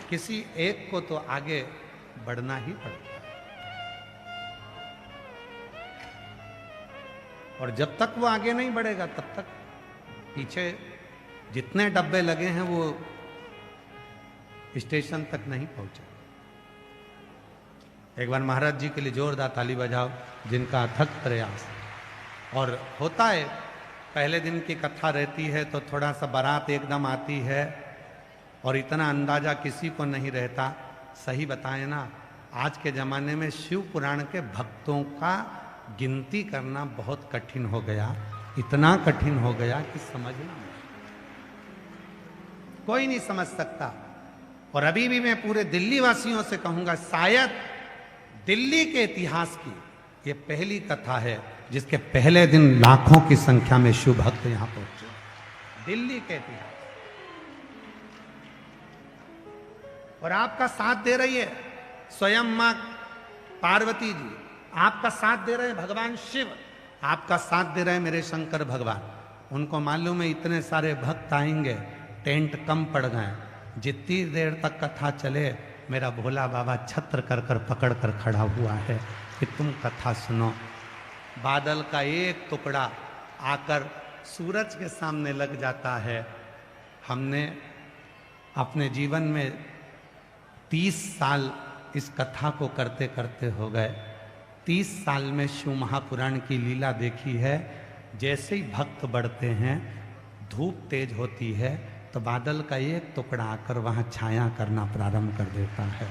किसी एक को तो आगे बढ़ना ही पड़ता है। और जब तक वो आगे नहीं बढ़ेगा तब तक पीछे जितने डब्बे लगे हैं वो स्टेशन तक नहीं पहुंचे। एक बार महाराज जी के लिए जोरदार ताली बजाओ, जिनका अथक प्रयास। और होता है, पहले दिन की कथा रहती है तो थोड़ा सा बारात एकदम आती है और इतना अंदाजा किसी को नहीं रहता। सही बताएं ना, आज के ज़माने में शिव पुराण के भक्तों का गिनती करना बहुत कठिन हो गया, इतना कठिन हो गया कि समझना कोई नहीं समझ सकता। और अभी भी मैं पूरे दिल्ली वासियों से कहूंगा, शायद दिल्ली के इतिहास की ये पहली कथा है जिसके पहले दिन लाखों की संख्या में शिव भक्त यहां पहुंचे। दिल्ली के इतिहास। और आपका साथ दे रही है स्वयं मां पार्वती जी, आपका साथ दे रहे हैं भगवान शिव, आपका साथ दे रहे हैं मेरे शंकर भगवान। उनको मालूम है इतने सारे भक्त आएंगे, टेंट कम पड़ गए, जितनी देर तक कथा चले मेरा भोला बाबा छत्र कर कर पकड़ कर खड़ा हुआ है कि तुम कथा सुनो। बादल का एक टुकड़ा आकर सूरज के सामने लग जाता है। हमने अपने जीवन में 30 साल इस कथा को करते करते हो गए। 30 साल में शिव महापुराण की लीला देखी है। जैसे ही भक्त बढ़ते हैं, धूप तेज होती है तो बादल का एक टुकड़ा आकर वहां छाया करना प्रारंभ कर देता है।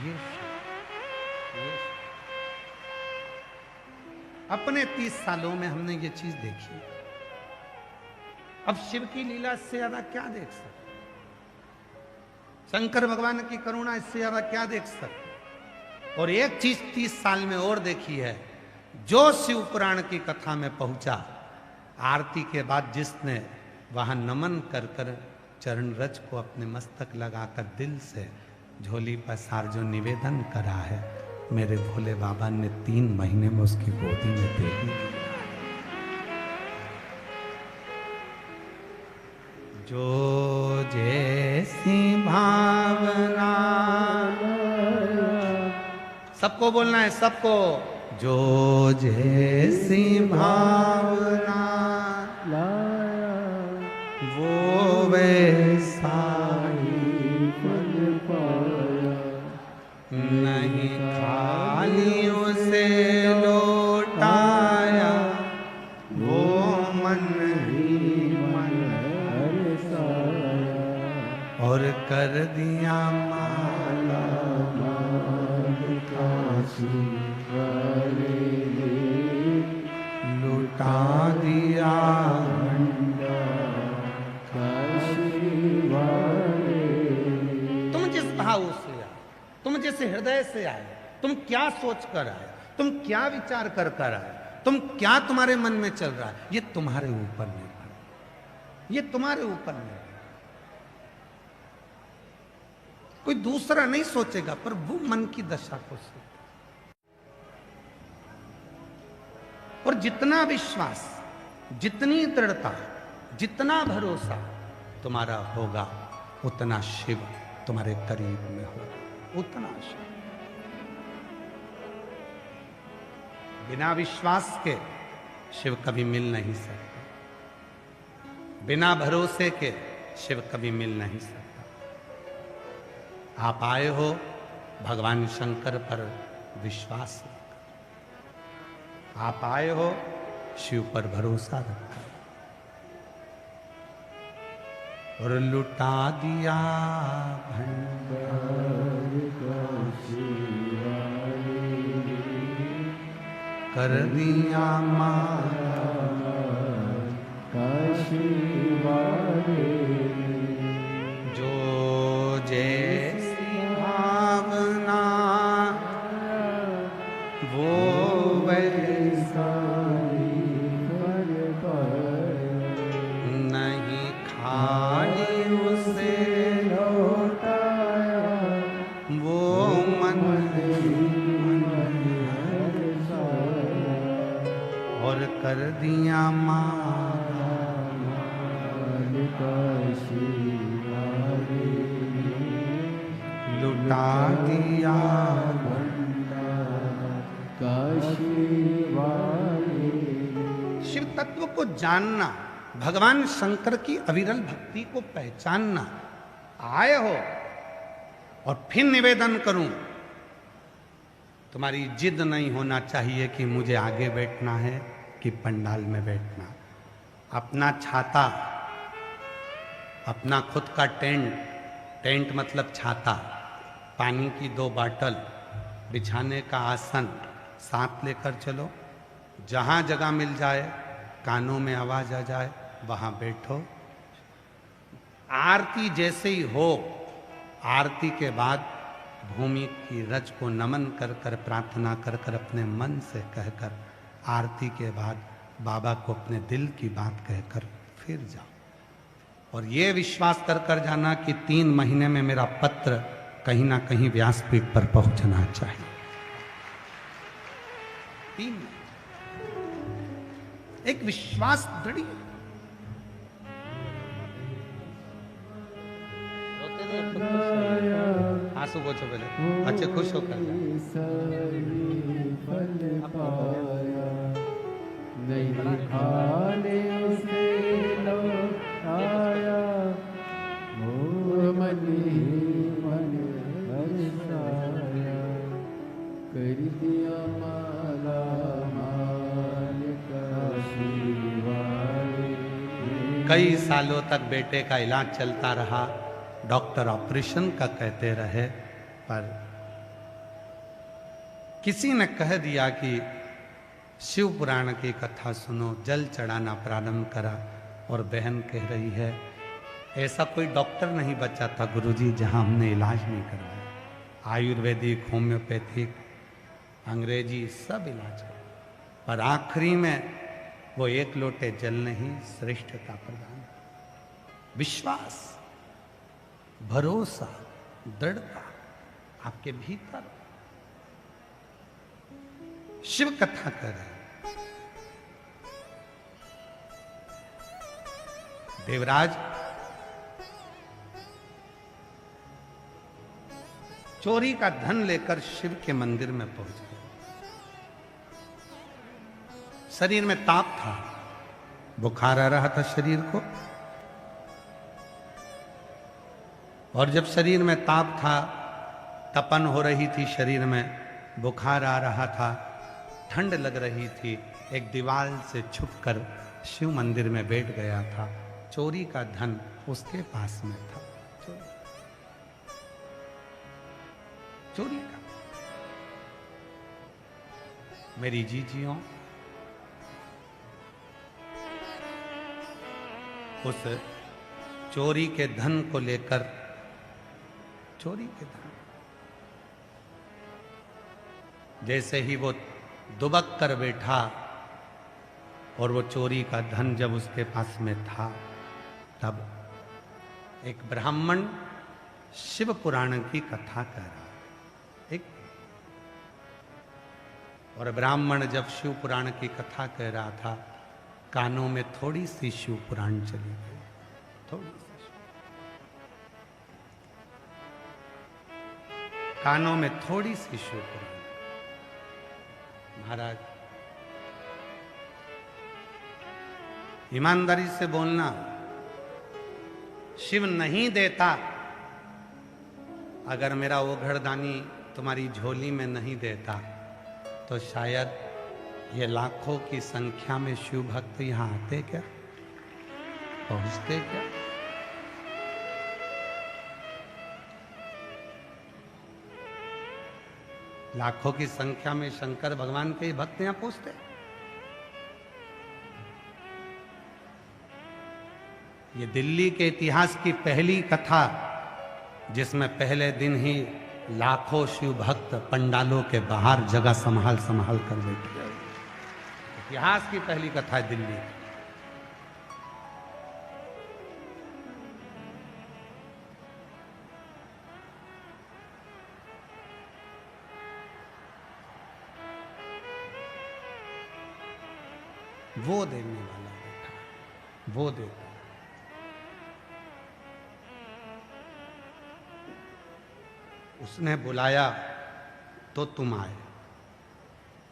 ये अपने 30 सालों में हमने ये चीज देखी। अब शिव की लीला इससे ज्यादा क्या देख सकते, शंकर भगवान की करुणा इससे ज्यादा क्या देख सकते। और एक चीज 30 साल में और देखी है, जो शिव पुराण की कथा में पहुंचा, आरती के बाद जिसने वहां नमन कर कर चरण रज को अपने मस्तक लगाकर दिल से झोली पसार जो निवेदन करा है, मेरे भोले बाबा ने 3 महीने में उसकी गोदी में दे ही दिया। जो जैसी भावना, सबको बोलना है, सबको। जो जैसी भावना वो वैसा ही फल पाया, नहीं खाली उसे लौटाया, वो मन ही मन हर्षाया, और कर दिया माला माल काशी वाले ने लुटा दिया भंडा काशी वाले। तुम जिस भाव से आए, तुम जिस हृदय से आए, तुम क्या सोच कर आए, तुम क्या विचार कर कर आए, तुम क्या तुम्हारे मन में चल रहा है, ये तुम्हारे ऊपर निर्भर है, ये तुम्हारे ऊपर निर्भर। कोई दूसरा नहीं सोचेगा, पर वो मन की दशा को सोचे। और जितना विश्वास, जितनी दृढ़ता, जितना भरोसा तुम्हारा होगा, उतना शिव तुम्हारे करीब में होगा, उतना शिव। बिना विश्वास के शिव कभी मिल नहीं सकते, बिना भरोसे के शिव कभी मिल नहीं सकता। आप आए हो भगवान शंकर पर विश्वास रखकर, आप आए हो शिव पर भरोसा रखकर, और लुटा दिया भंडार काशी वाले, कर दिया मारा काशी वाले। जो जैसी भावना वो वैसा ही फल पाया, नहीं खाली उसे लौटाया, वो मन हर्षाया, और कर दिया मारा माल काशी वाले, लुटा दिया। काशी वाले शिव तत्व को जानना, भगवान शंकर की अविरल भक्ति को पहचानना। आए हो और फिर निवेदन करूं, तुम्हारी जिद नहीं होना चाहिए कि मुझे आगे बैठना है कि पंडाल में बैठना। अपना छाता, अपना खुद का टेंट, टेंट मतलब छाता, पानी की 2 बाटल, बिछाने का आसन साथ लेकर चलो। जहां जगह मिल जाए, कानों में आवाज आ जाए, वहां बैठो। आरती जैसे ही हो, आरती के बाद भूमि की रज को नमन कर कर, प्रार्थना कर कर, अपने मन से कहकर, आरती के बाद बाबा को अपने दिल की बात कहकर फिर जाओ। और ये विश्वास कर कर जाना कि 3 महीने में मेरा पत्र कहीं ना कहीं व्यासपीठ पर पहुंचना चाहिए। 3 एक विश्वास दृढ़। आंसू पोछो पहले, अच्छे खुश होकर फल पाया, नहीं खाने से लौट आया, मन ही मन हर्षाया, कर दिया माला माल काशी वाले। कई सालों तक बेटे का इलाज चलता रहा, डॉक्टर ऑपरेशन का कहते रहे, पर किसी ने कह दिया कि शिव पुराण की कथा सुनो। जल चढ़ाना प्रारंभ करा और बहन कह रही है, ऐसा कोई डॉक्टर नहीं बचा था गुरुजी जहां हमने इलाज नहीं करवाया। आयुर्वेदिक, होम्योपैथिक, अंग्रेजी सब इलाज कर, पर आखिरी में वो 1 लोटे जल ने ही श्रेष्ठता प्रदान। विश्वास, भरोसा, दृढ़ता आपके भीतर। शिव कथा कर रहे हैं। देवराज चोरी का धन लेकर शिव के मंदिर में पहुंच गए। शरीर में ताप था, बुखार आ रहा था शरीर को, और जब शरीर में ताप था, तपन हो रही थी शरीर में, बुखार आ रहा था, ठंड लग रही थी, एक दीवार से छुपकर शिव मंदिर में बैठ गया था। चोरी का धन उसके पास में था। चोरी का। मेरी जीजियों, उस चोरी के धन को लेकर, चोरी के धन, जैसे ही वो दुबक कर बैठा और वो चोरी का धन जब उसके पास में था, तब एक ब्राह्मण शिव पुराण की कथा कह रहा है। एक और ब्राह्मण जब शिव पुराण की कथा कह रहा था, कानों में थोड़ी सी शिव पुराण चली गई, थोड़ी सी कानों में थोड़ी सी शिव पुराण। महाराज, ईमानदारी से बोलना, शिव नहीं देता। अगर मेरा वो घरदानी तुम्हारी झोली में नहीं देता, तो शायद ये लाखों की संख्या में शिव भक्त यहां आते क्या, पहुंचते क्या? लाखों की संख्या में शंकर भगवान के भक्त यहां पहुंचते। ये दिल्ली के इतिहास की पहली कथा, जिसमें पहले दिन ही लाखों शिव भक्त पंडालों के बाहर जगह संभाल संभाल कर बैठे। इतिहास की पहली कथा है दिल्ली। वो देने वाला बैठा, वो देता। उसने बुलाया तो तुम आए,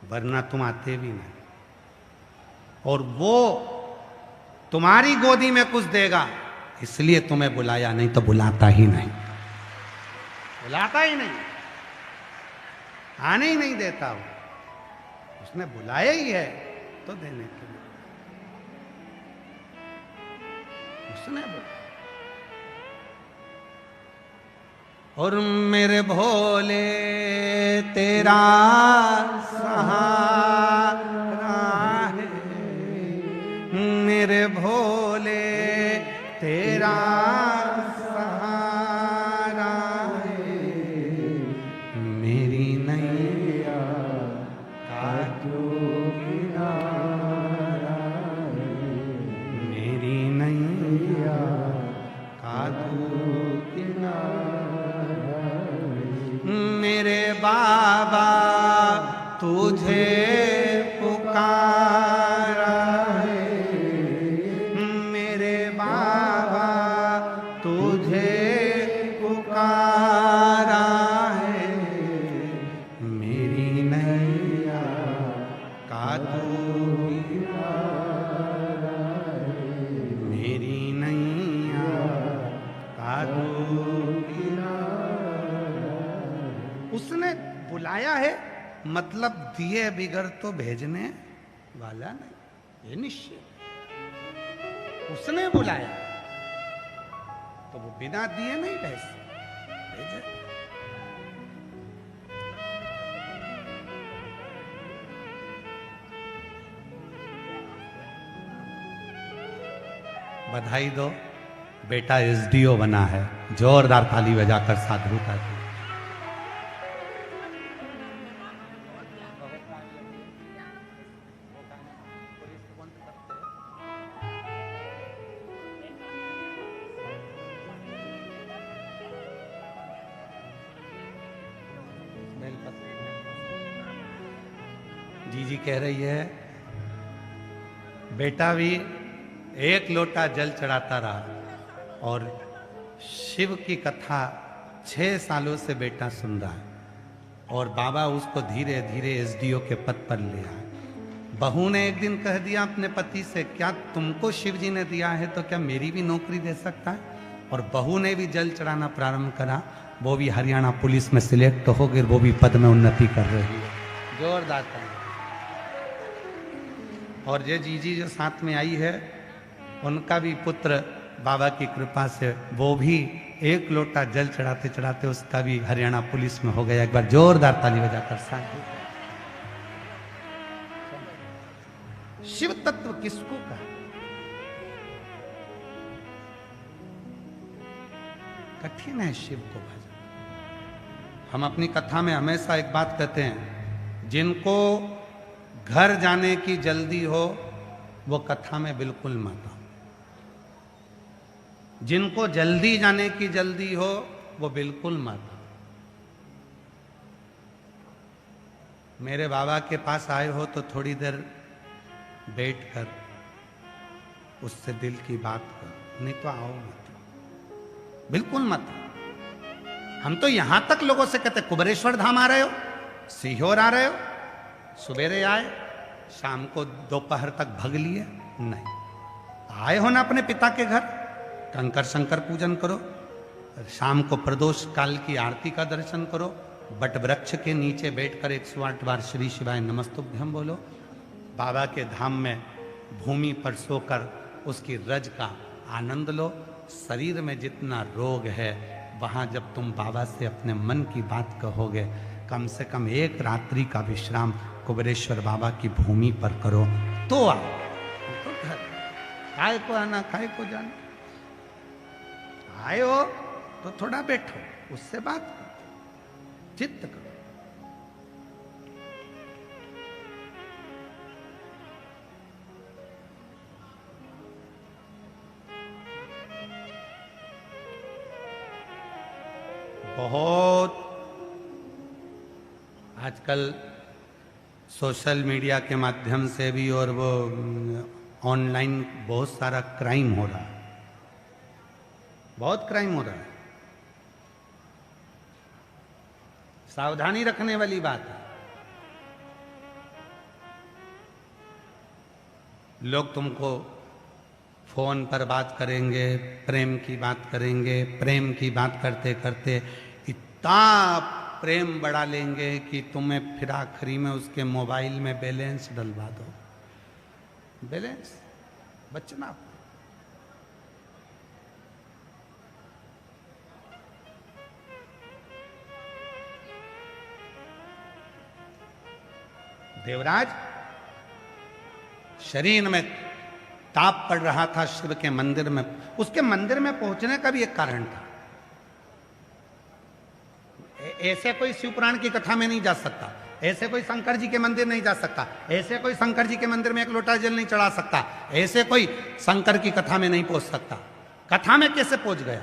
वरना तुम आते भी नहीं। और वो तुम्हारी गोदी में कुछ देगा इसलिए तुम्हें बुलाया, नहीं तो बुलाता ही नहीं, बुलाता ही नहीं, आने ही नहीं देता वो। उसने बुलाया ही है तो देने के लिए उसने बुलाया। और मेरे भोले तेरा सहारा है, मेरे भोले तेरा सहारा है, मेरी नैया का जो किनारा है, मेरी नैया का किनारा है। मेरे बाबा तुझे पुकारा है, मेरे बाबा तुझे पुकारा है, मेरी नैया का तू किनारा है, मेरी नैया का तू। उसने बुलाया है मतलब दिए बिगर तो भेजने वाला नहीं, ये निश्चय। उसने बुलाया तो वो बिना दिए नहीं भेजे। बधाई दो, बेटा एसडीओ बना है, जोरदार ताली बजाकर साधुता की। जी कह रही है बेटा भी एक लोटा जल चढ़ाता रहा और शिव की कथा 6 सालों से बेटा सुन रहा है और बाबा उसको धीरे धीरे एसडीओ के पद पर ले आए। बहू ने एक दिन कह दिया अपने पति से, क्या तुमको शिव जी ने दिया है तो क्या मेरी भी नौकरी दे सकता है? और बहू ने भी जल चढ़ाना प्रारंभ करा, वो भी हरियाणा पुलिस में सिलेक्ट हो गई, वो भी पद में उन्नति कर रही है। जोरदार ताली। और ये जीजी जो साथ में आई है उनका भी पुत्र बाबा की कृपा से वो भी एक लोटा जल चढ़ाते चढ़ाते उसका भी हरियाणा पुलिस में हो गया। एक बार जोरदार ताली बजाकर साथ। शिव तत्व किसको कहा? कठिन है शिव को भजना। हम अपनी कथा में हमेशा एक बात कहते हैं, जिनको घर जाने की जल्दी हो वो कथा में बिल्कुल मत आओ, जिनको जल्दी जाने की जल्दी हो वो बिल्कुल मत आओ। मेरे बाबा के पास आए हो तो थोड़ी देर बैठकर उससे दिल की बात करो, नहीं तो आओ मत, बिल्कुल मत। हम तो यहां तक लोगों से कहते कुबेरेश्वर धाम आ रहे हो, सीहोर आ रहे हो, सुबेरे आए शाम को दोपहर तक भग लिए, नहीं। आए हो ना अपने पिता के घर, कंकर शंकर पूजन करो, शाम को प्रदोष काल की आरती का दर्शन करो, बट वृक्ष के नीचे बैठकर 108 बार श्री शिवाय नमस्तुभ्यम बोलो, बाबा के धाम में भूमि पर सोकर उसकी रज का आनंद लो। शरीर में जितना रोग है वहां जब तुम बाबा से अपने मन की बात कहोगे, कम से कम एक रात्रि का विश्राम कुबेरेश्वर बाबा की भूमि पर करो तो आओ। तो घर खाए को आना, खाए को जाना, आए हो तो थोड़ा बैठो, उससे बात करो, चित्त करो। बहुत आजकल सोशल मीडिया के माध्यम से भी और वो ऑनलाइन बहुत सारा क्राइम हो रहा है, बहुत क्राइम हो रहा है। सावधानी रखने वाली बात है। लोग तुमको फोन पर बात करेंगे, प्रेम की बात करेंगे, प्रेम की बात करते करते इतना प्रेम बढ़ा लेंगे कि तुम्हें फिर आखिरी में उसके मोबाइल में बैलेंस डलवा दो। बैलेंस बचना। देवराज शरीर में ताप पड़ रहा था शिव के मंदिर में। उसके मंदिर में पहुंचने का भी एक कारण था। ऐसे कोई शिव पुराण की कथा में नहीं जा सकता, ऐसे कोई शंकर जी के मंदिर नहीं जा सकता, ऐसे कोई शंकर जी के मंदिर में एक लोटा जल नहीं चढ़ा सकता, ऐसे कोई शंकर की कथा में नहीं पहुंच सकता। कथा में कैसे पहुंच गया?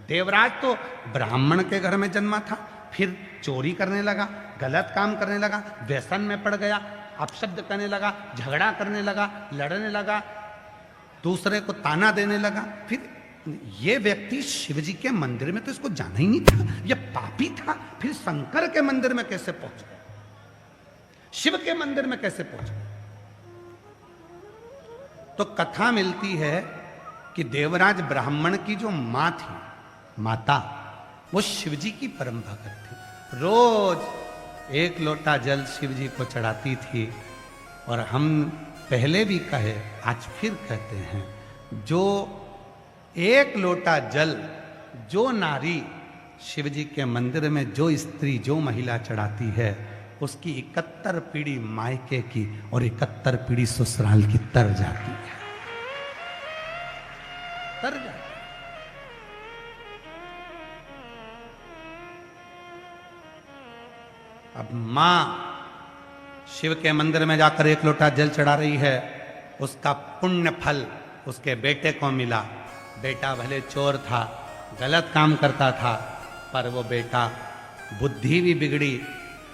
देवराज तो ब्राह्मण के घर में जन्मा था, फिर चोरी करने लगा, गलत काम करने लगा, व्यसन में पड़ गया, अपशब्द करने लगा, झगड़ा करने लगा, लड़ने लगा, दूसरे को ताना देने लगा। फिर ये व्यक्ति शिव जी के मंदिर में तो इसको जाना ही नहीं था, ये पापी था, फिर शंकर के मंदिर में कैसे पहुंच गया? शिव के मंदिर में कैसे पहुंच गया? तो कथा मिलती है कि देवराज ब्राह्मण की जो मां थी, माता, वो शिव जी की परम भक्त थी। रोज एक लोटा जल शिव जी को चढ़ाती थी। और हम पहले भी कहे, आज फिर कहते हैं, जो एक लोटा जल जो नारी शिव जी के मंदिर में, जो स्त्री, जो महिला चढ़ाती है, उसकी 71 पीढ़ी मायके की और 71 पीढ़ी ससुराल की तर जाती है। तर जाती है। अब मां शिव के मंदिर में जाकर एक लोटा जल चढ़ा रही है, उसका पुण्य फल उसके बेटे को मिला। बेटा भले चोर था, गलत काम करता था, पर वो बेटा बुद्धि भी बिगड़ी,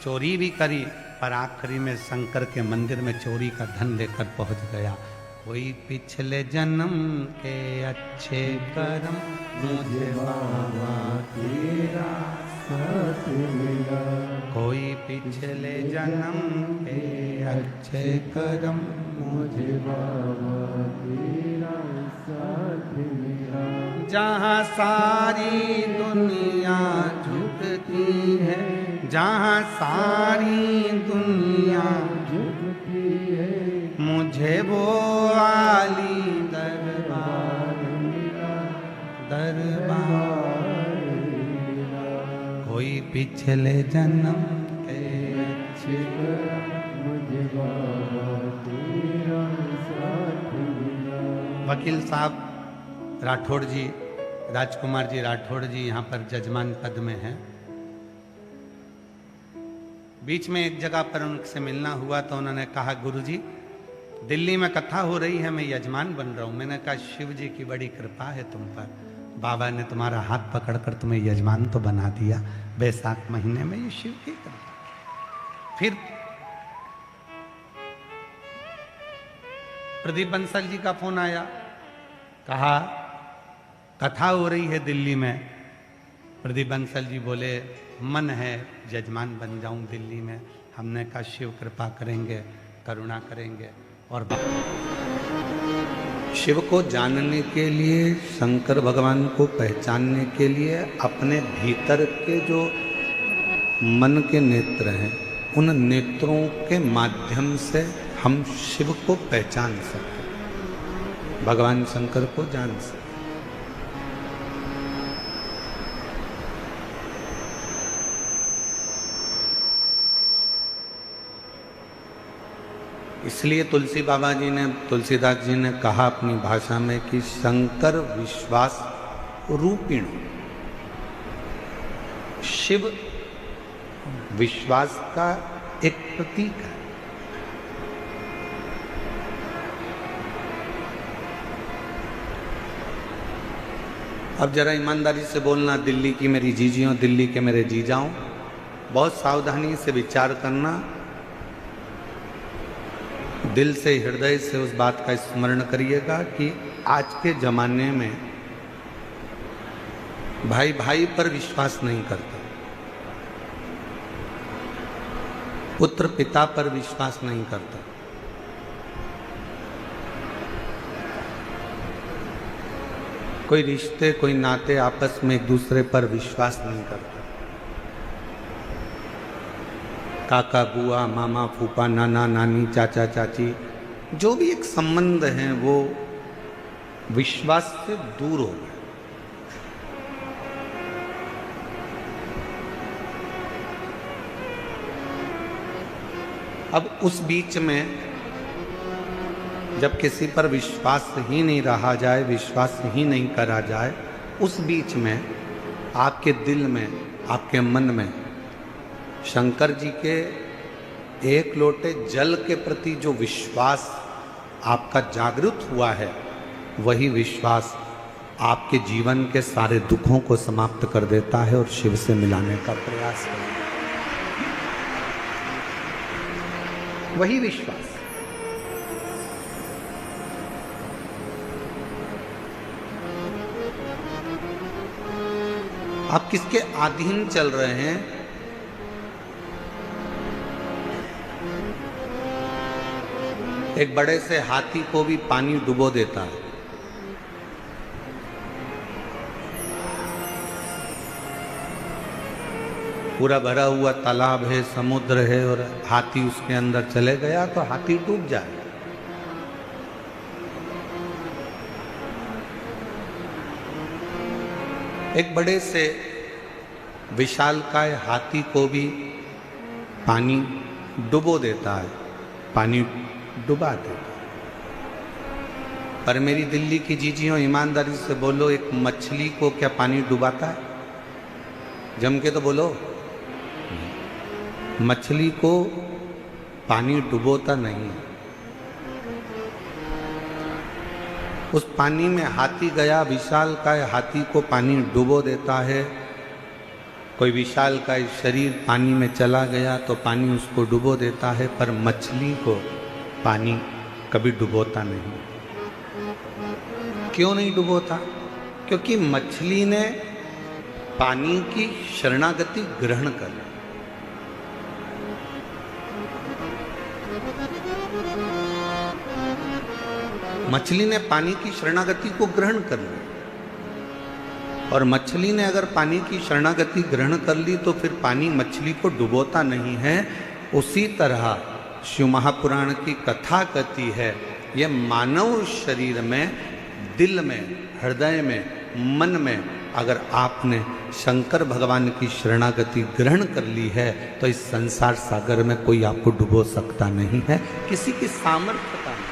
चोरी भी करी, पर आखिरी में शंकर के मंदिर में चोरी का धन लेकर पहुंच गया। कोई पिछले जन्म के अच्छे कर्म मुझे बाबा तेरा साथ मिला। कोई पिछले जन्म के अच्छे कर्म मुझे बाबा तेरा साथ मिला। जहाँ सारी दुनिया झुकती है, जहाँ सारी दुनिया झुकती है, मुझे वो वाली दरबार मिला, दरबार मिला। कोई पिछले जन्म के अच्छे कर्म मुझे बाबा तेरा साथ मिला। वकील साहब राठौड़ जी, राजकुमार जी राठौड़ जी यहाँ पर जजमान पद में हैं। बीच में एक जगह पर उनसे मिलना हुआ तो उन्होंने कहा, गुरुजी दिल्ली में कथा हो रही है, मैं यजमान बन रहा हूं। मैंने कहा, शिव जी की बड़ी कृपा है तुम पर, बाबा ने तुम्हारा हाथ पकड़कर तुम्हें यजमान तो बना दिया बैसाख महीने में, ये शिव की कृपा। फिर प्रदीप बंसल जी का फोन आया, कहा कथा हो रही है दिल्ली में। प्रदीप बंसल जी बोले, मन है यजमान बन जाऊं दिल्ली में। हमने कहा, शिव कृपा करेंगे, करुणा करेंगे। और शिव को जानने के लिए, शंकर भगवान को पहचानने के लिए, अपने भीतर के जो मन के नेत्र हैं, उन नेत्रों के माध्यम से हम शिव को पहचान सकते, भगवान शंकर को जान सकते। इसलिए तुलसी बाबा जी ने, तुलसीदास जी ने कहा अपनी भाषा में कि शंकर विश्वास रूपिण, शिव विश्वास का एक प्रतीक है। अब जरा ईमानदारी से बोलना, दिल्ली की मेरी जीजियों, दिल्ली के मेरे जीजाओं, बहुत सावधानी से विचार करना, दिल से, हृदय से उस बात का स्मरण करिएगा कि आज के जमाने में भाई भाई पर विश्वास नहीं करता। पुत्र पिता पर विश्वास नहीं करता, कोई रिश्ते कोई नाते आपस में एक दूसरे पर विश्वास नहीं करता। काका बुआ मामा फूफा नाना नानी चाचा चाची जो भी एक संबंध है वो विश्वास से दूर हो गए। अब उस बीच में जब किसी पर विश्वास ही नहीं रहा जाए, विश्वास ही नहीं करा जाए, उस बीच में आपके दिल में आपके मन में शंकर जी के एक लोटे जल के प्रति जो विश्वास आपका जागृत हुआ है, वही विश्वास आपके जीवन के सारे दुखों को समाप्त कर देता है और शिव से मिलाने का प्रयास करता है। वही विश्वास। आप किसके अधीन चल रहे हैं? एक बड़े से हाथी को भी पानी डुबो देता है। पूरा भरा हुआ तालाब है, समुद्र है और हाथी उसके अंदर चले गया तो हाथी डूब जाए। एक बड़े से विशालकाय हाथी को भी पानी डुबो देता है, पानी डुबा देता है। पर मेरी दिल्ली की जीजियों, ईमानदारी से बोलो, एक मछली को क्या पानी डुबाता है? जम के तो बोलो। मछली को पानी डुबोता नहीं। उस पानी में हाथी गया, विशालकाय हाथी को पानी डुबो देता है। कोई विशालकाय शरीर पानी में चला गया तो पानी उसको डुबो देता है, पर मछली को पानी कभी डुबोता नहीं। क्यों नहीं डुबोता? क्योंकि मछली ने पानी की शरणागति ग्रहण कर ली। मछली ने पानी की शरणागति को ग्रहण कर ली, और मछली ने अगर पानी की शरणागति ग्रहण कर ली तो फिर पानी मछली को डुबोता नहीं है। उसी तरह शिव महापुराण की कथा कहती है, यह मानव शरीर में, दिल में, हृदय में, मन में अगर आपने शंकर भगवान की शरणागति ग्रहण कर ली है तो इस संसार सागर में कोई आपको डुबो सकता नहीं है, किसी की सामर्थ्य का नहीं।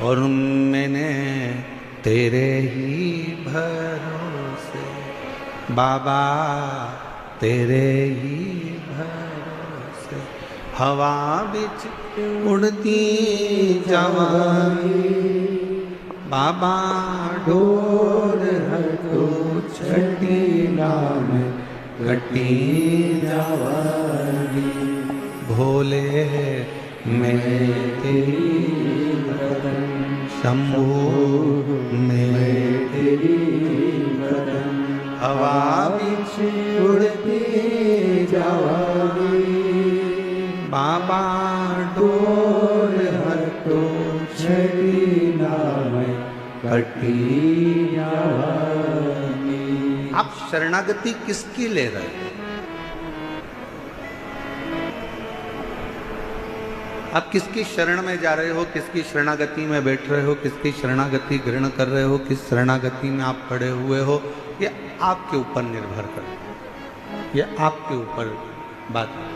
और मैंने तेरे ही भरोसे बाबा, तेरे ही भरोसे हवा बिच उड़ती जवानी बाबा, डोर हटो छठी नाम घटी जवानी। भोले मैं तेरी बदन शंभू मैं तेरी बदन हवा बिच उड़ती जवानी। बाबा डोर हटो छठी नाम घटी जवानी। आप शरणागति किसकी ले रहे हैं? आप किसकी शरण में जा रहे हो? किसकी शरणागति में बैठ रहे हो? किसकी शरणागति ग्रहण कर रहे हो? किस शरणागति में आप पड़े हुए हो? ये आपके ऊपर निर्भर करता है, ये आपके ऊपर बात है।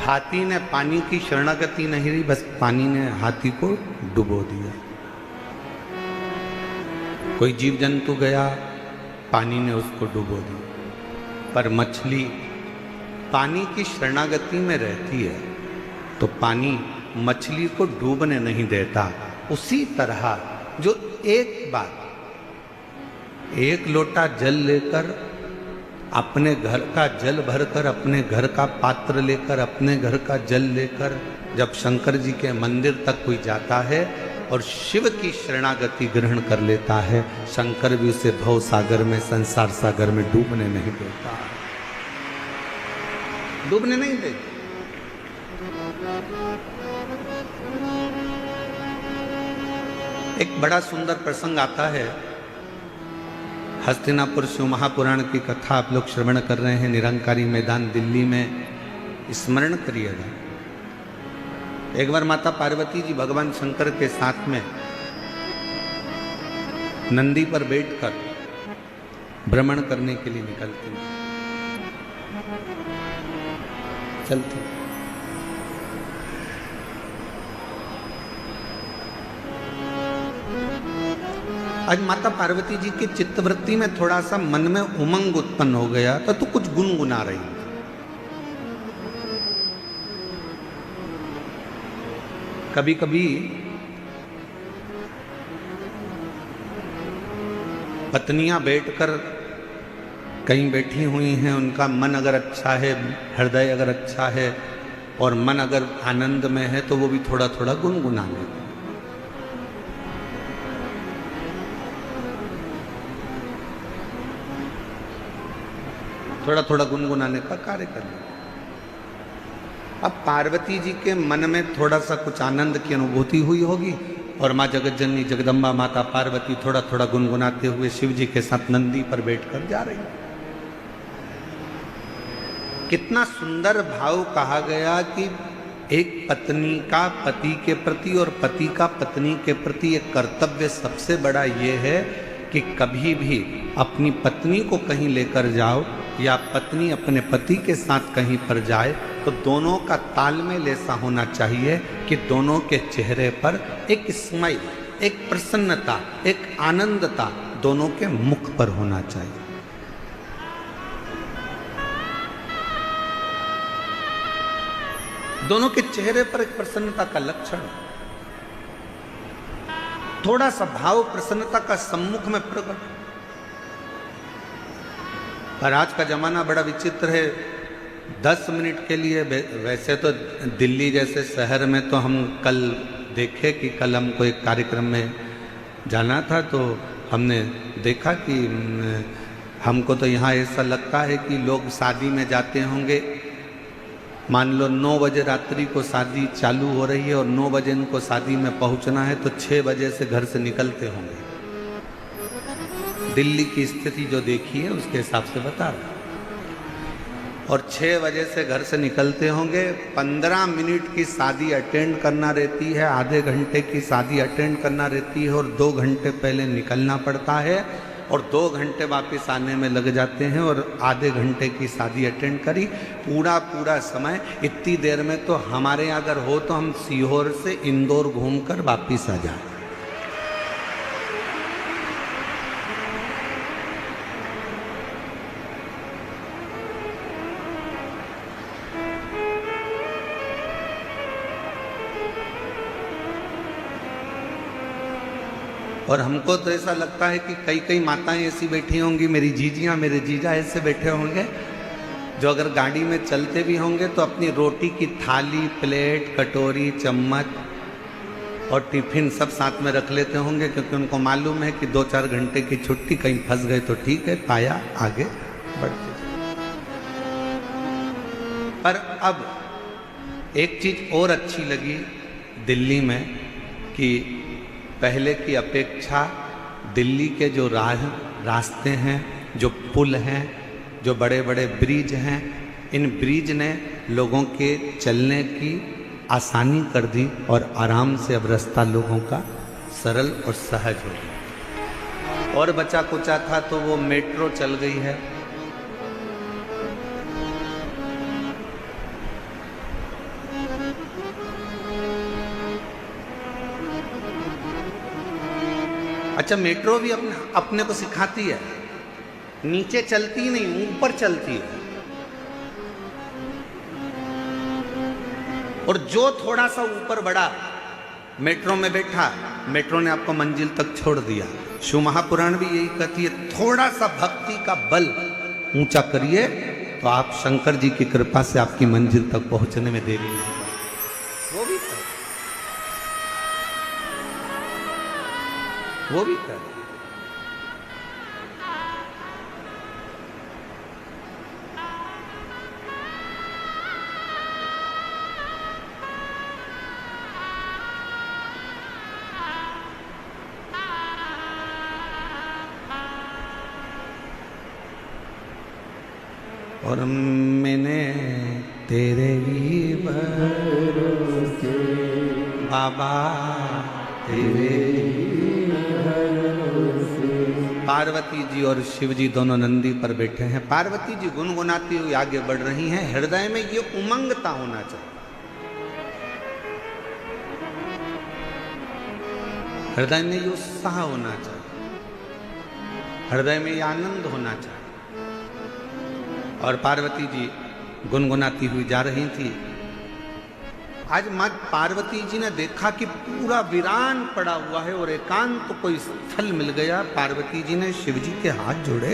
हाथी ने पानी की शरणागति नहीं ली, बस पानी ने हाथी को डुबो दिया। कोई जीव जंतु गया, पानी ने उसको डुबो दिया। पर मछली पानी की शरणागति में रहती है तो पानी मछली को डूबने नहीं देता। उसी तरह जो एक बार एक लोटा जल लेकर, अपने घर का जल भरकर, अपने घर का पात्र लेकर, अपने घर का जल लेकर जब शंकर जी के मंदिर तक कोई जाता है और शिव की शरणागति ग्रहण कर लेता है, शंकर भी उसे भव सागर में, संसार सागर में डूबने नहीं देता, डूबने नहीं देता। एक बड़ा सुंदर प्रसंग आता है, हस्तिनापुर शिव महापुराण की कथा आप लोग श्रवण कर रहे हैं, निरंकारी मैदान दिल्ली में स्मरण करिएगा। एक बार माता पार्वती जी भगवान शंकर के साथ में नंदी पर बैठकर भ्रमण करने के लिए निकलती, चलती। आज माता पार्वती जी की चित्तवृत्ति में थोड़ा सा मन में उमंग उत्पन्न हो गया तो कुछ गुनगुना रही। कभी कभी पत्नियां बैठकर कहीं बैठी हुई हैं, उनका मन अगर अच्छा है, हृदय अगर अच्छा है और मन अगर आनंद में है तो वो भी थोड़ा थोड़ा गुनगुना लेते, थोड़ा थोड़ा गुनगुनाने का कार्य कर लेते। अब पार्वती जी के मन में थोड़ा सा कुछ आनंद की अनुभूति हुई होगी और माँ जगतजननी जगदम्बा माता पार्वती थोड़ा थोड़ा गुनगुनाते हुए शिव जी के साथ नंदी पर बैठकर जा रही। कितना सुंदर भाव कहा गया कि एक पत्नी का पति के प्रति और पति का पत्नी के प्रति एक कर्तव्य सबसे बड़ा ये है कि कभी भी अपनी पत्नी को कहीं लेकर जाओ या पत्नी अपने पति के साथ कहीं पर जाए तो दोनों का तालमेल ऐसा होना चाहिए कि दोनों के चेहरे पर एक स्माइल, एक प्रसन्नता, एक आनंदता दोनों के मुख पर होना चाहिए। दोनों के चेहरे पर एक प्रसन्नता का लक्षण, थोड़ा सा भाव प्रसन्नता का सम्मुख में प्रकट। पर आज का जमाना बड़ा विचित्र है, 10 मिनट के लिए, वैसे तो दिल्ली जैसे शहर में तो हम कल देखे कि कल हमको एक कार्यक्रम में जाना था तो हमने देखा कि हमको तो यहाँ ऐसा लगता है कि लोग शादी में जाते होंगे, मान लो 9 बजे रात्रि को शादी चालू हो रही है और 9 बजे इनको शादी में पहुँचना है तो 6 बजे से घर से निकलते होंगे। दिल्ली की स्थिति जो देखी है उसके हिसाब से बता रहा, और 6 बजे से घर से निकलते होंगे। 15 मिनट की शादी अटेंड करना रहती है, आधे घंटे की शादी अटेंड करना रहती है और 2 घंटे पहले निकलना पड़ता है और 2 घंटे वापस आने में लग जाते हैं और आधे घंटे की शादी अटेंड करी, पूरा समय। इतनी देर में तो हमारे यहाँ अगर हो तो हम सीहोर से इंदौर घूमकर वापस आ जाए। और हमको तो ऐसा लगता है कि कई कई माताएं ऐसी बैठी होंगी, मेरी जीजियाँ मेरे जीजा ऐसे बैठे होंगे जो अगर गाड़ी में चलते भी होंगे तो अपनी रोटी की थाली, प्लेट, कटोरी, चम्मच और टिफिन सब साथ में रख लेते होंगे, क्योंकि उनको मालूम है कि 2-4 घंटे की छुट्टी, कहीं फंस गए तो ठीक है, पाया आगे बढ़ते। पर अब एक चीज और अच्छी लगी दिल्ली में कि पहले की अपेक्षा दिल्ली के जो रास्ते हैं, जो पुल हैं, जो बड़े बड़े ब्रिज हैं, इन ब्रिज ने लोगों के चलने की आसानी कर दी और आराम से अब रास्ता लोगों का सरल और सहज हो गया। और बचा कुचा था तो वो मेट्रो चल गई है। अच्छा, मेट्रो भी अपने को सिखाती है, नीचे चलती नहीं, ऊपर चलती है। और जो थोड़ा सा ऊपर बढ़ा, मेट्रो में बैठा, मेट्रो ने आपको मंजिल तक छोड़ दिया। शिव महापुराण भी यही कहती है, थोड़ा सा भक्ति का बल ऊंचा करिए तो आप शंकर जी की कृपा से आपकी मंजिल तक पहुंचने में देरी नहीं। वो भी वो भी कर। और मैंने तेरे ही भरोसे बाबा तेरे ही भरोसे। पार्वती जी और शिव जी दोनों नंदी पर बैठे हैं। पार्वती जी गुनगुनाती हुई आगे बढ़ रही हैं। हृदय में ये उमंगता होना चाहिए, हृदय में ये उत्साह होना चाहिए, हृदय में ये आनंद होना चाहिए। और पार्वती जी गुनगुनाती हुई जा रही थी। आज माँ पार्वती जी ने देखा कि पूरा वीरान पड़ा हुआ है और एकांत तो कोई स्थल मिल गया। पार्वती जी ने शिव जी के हाथ जोड़े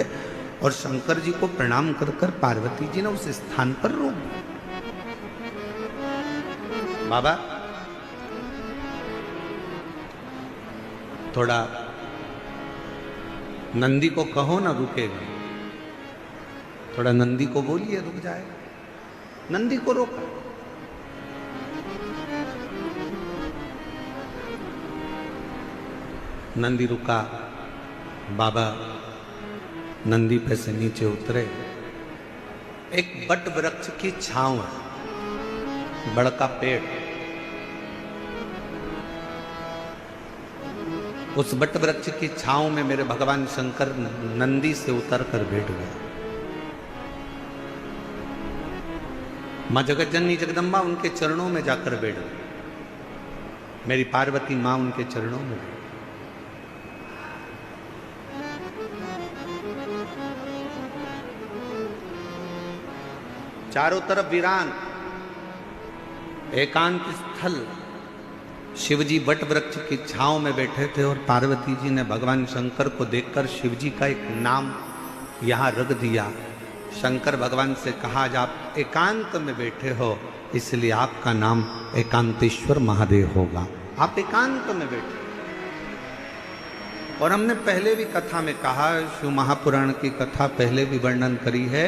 और शंकर जी को प्रणाम कर कर पार्वती जी ने उस स्थान पर रोक दिया। बाबा थोड़ा नंदी को कहो ना रुकेगा, थोड़ा नंदी को बोलिए रुक जाएगा। नंदी को रोका। नंदी रुका। बाबा नंदी पे से नीचे उतरे। एक बट वृक्ष की छांव है, बड़का पेड़। उस बट वृक्ष की छांव में मेरे भगवान शंकर नंदी से उतर कर बैठ गए। मां जगत जननी जगदम्बा उनके चरणों में जाकर बैठ गई। मेरी पार्वती मां उनके चरणों में बैठ। चारों तरफ वीरान एकांत स्थल। शिवजी वट वृक्ष की छांव में बैठे थे और पार्वती जी ने भगवान शंकर को देखकर शिवजी का एक नाम यहां रख दिया। शंकर भगवान से कहा, आज आप एकांत में बैठे हो इसलिए आपका नाम एकांतेश्वर महादेव होगा। आप एकांत में बैठे। और हमने पहले भी कथा में कहा, शिव महापुराण की कथा पहले भी वर्णन करी है।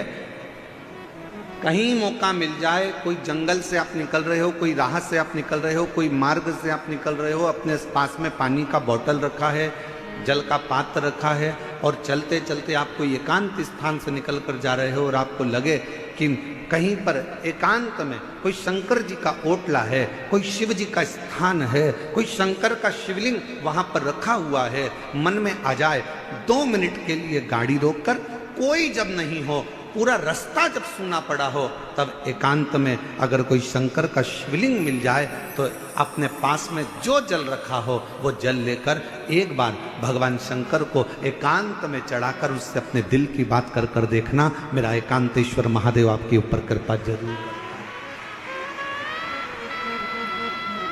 कहीं मौका मिल जाए, कोई जंगल से आप निकल रहे हो, कोई राह से आप निकल रहे हो, कोई मार्ग से आप निकल रहे हो, अपने पास में पानी का बोतल रखा है, जल का पात्र रखा है और चलते चलते आप कोई एकांत स्थान से निकल कर जा रहे हो और आपको लगे कि कहीं पर एकांत में कोई शंकर जी का ओटला है, कोई शिव जी का स्थान है, कोई शंकर का शिवलिंग वहां पर रखा हुआ है, मन में आ जाए 2 मिनट के लिए गाड़ी रोककर, कोई जब नहीं हो, पूरा रास्ता जब सूना पड़ा हो, तब एकांत में अगर कोई शंकर का शिवलिंग मिल जाए तो अपने पास में जो जल रखा हो वो जल लेकर एक बार भगवान शंकर को एकांत में चढ़ाकर उससे अपने दिल की बात कर कर देखना। मेरा एकांतेश्वर महादेव आपके ऊपर कृपा जरूर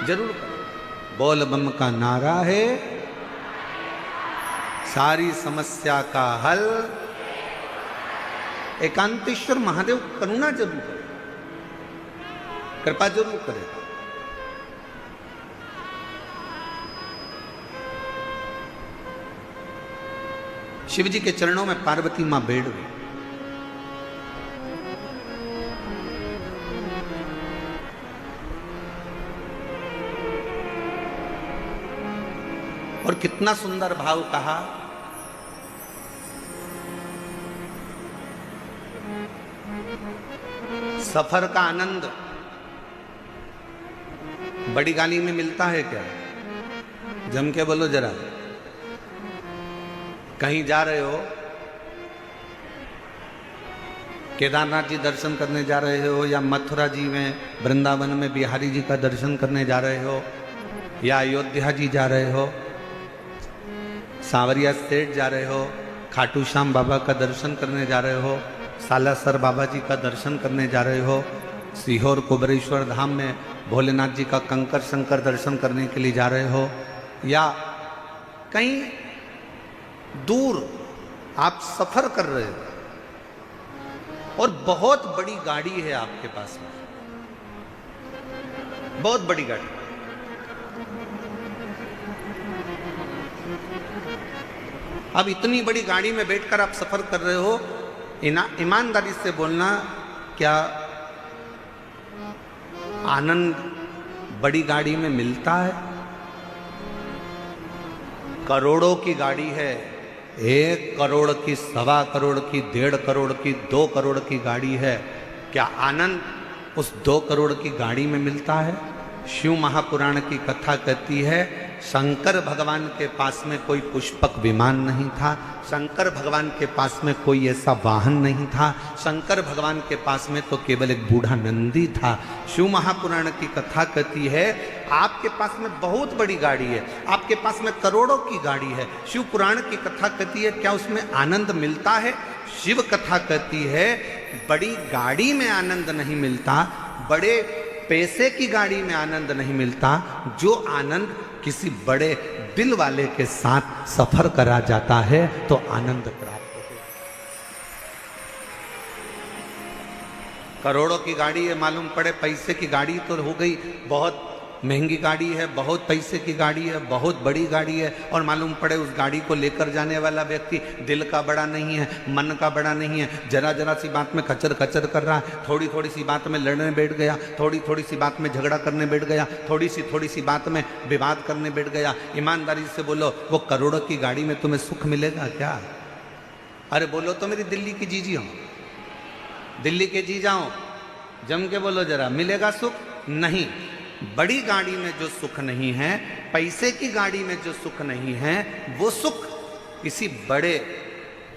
जरूर कर। बोल बम का नारा है, सारी समस्या का हल। एकांतेश्वर महादेव करुणा जरूर करे, कृपा जरूर करे। शिव जी के चरणों में पार्वती मां बैठ गई। और कितना सुंदर भाव कहा, सफर का आनंद बड़ी गाड़ी में मिलता है क्या? जम के बोलो जरा। कहीं जा रहे हो, केदारनाथ जी दर्शन करने जा रहे हो, या मथुरा जी में वृंदावन में बिहारी जी का दर्शन करने जा रहे हो, या अयोध्या जी जा रहे हो, सांवरिया सेठ जा रहे हो, खाटू श्याम बाबा का दर्शन करने जा रहे हो, सालासर बाबा जी का दर्शन करने जा रहे हो, सीहोर कुबरेश्वर धाम में भोलेनाथ जी का कंकर शंकर दर्शन करने के लिए जा रहे हो, या कहीं दूर आप सफर कर रहे हो और बहुत बड़ी गाड़ी है आपके पास में, बहुत बड़ी गाड़ी। अब इतनी बड़ी गाड़ी में बैठकर आप सफर कर रहे हो, ईमानदारी से बोलना, क्या आनंद बड़ी गाड़ी में मिलता है? करोड़ों की गाड़ी है, 1 करोड़ की, 1.25 करोड़ की, 1.5 करोड़ की, 2 करोड़ की गाड़ी है। क्या आनंद उस 2 करोड़ की गाड़ी में मिलता है? शिव महापुराण की कथा कहती है, शंकर भगवान के पास में कोई पुष्पक विमान नहीं था, शंकर भगवान के पास में कोई ऐसा वाहन नहीं था, शंकर भगवान के पास में तो केवल एक बूढ़ा नंदी था। शिव महापुराण की कथा कहती है, आपके पास में बहुत बड़ी गाड़ी है, आपके पास में करोड़ों की गाड़ी है, शिव पुराण की कथा कहती है क्या उसमें आनंद मिलता है? शिव कथा कहती है बड़ी गाड़ी में आनंद नहीं मिलता, बड़े पैसे की गाड़ी में आनंद नहीं मिलता, जो आनंद किसी बड़े दिल वाले के साथ सफर करा जाता है तो आनंद प्राप्त होता है। करोड़ों की गाड़ी है, मालूम पड़े पैसे की गाड़ी तो हो गई, बहुत महंगी गाड़ी है, बहुत पैसे की गाड़ी है, बहुत बड़ी गाड़ी है, और मालूम पड़े उस गाड़ी को लेकर जाने वाला व्यक्ति दिल का बड़ा नहीं है, मन का बड़ा नहीं है, जरा जरा सी बात में कचर कचर कर रहा है, थोड़ी थोड़ी सी बात में लड़ने बैठ गया, थोड़ी थोड़ी सी बात में झगड़ा करने बैठ गया, थोड़ी सी बात में विवाद करने बैठ गया। ईमानदारी से बोलो, वो करोड़ों की गाड़ी में तुम्हें सुख मिलेगा क्या? अरे बोलो तो मेरी दिल्ली की जीजी हो, दिल्ली के जी जाओ, जम के बोलो जरा, मिलेगा सुख? नहीं। बड़ी गाड़ी में जो सुख नहीं है, पैसे की गाड़ी में जो सुख नहीं है, वो सुख किसी बड़े,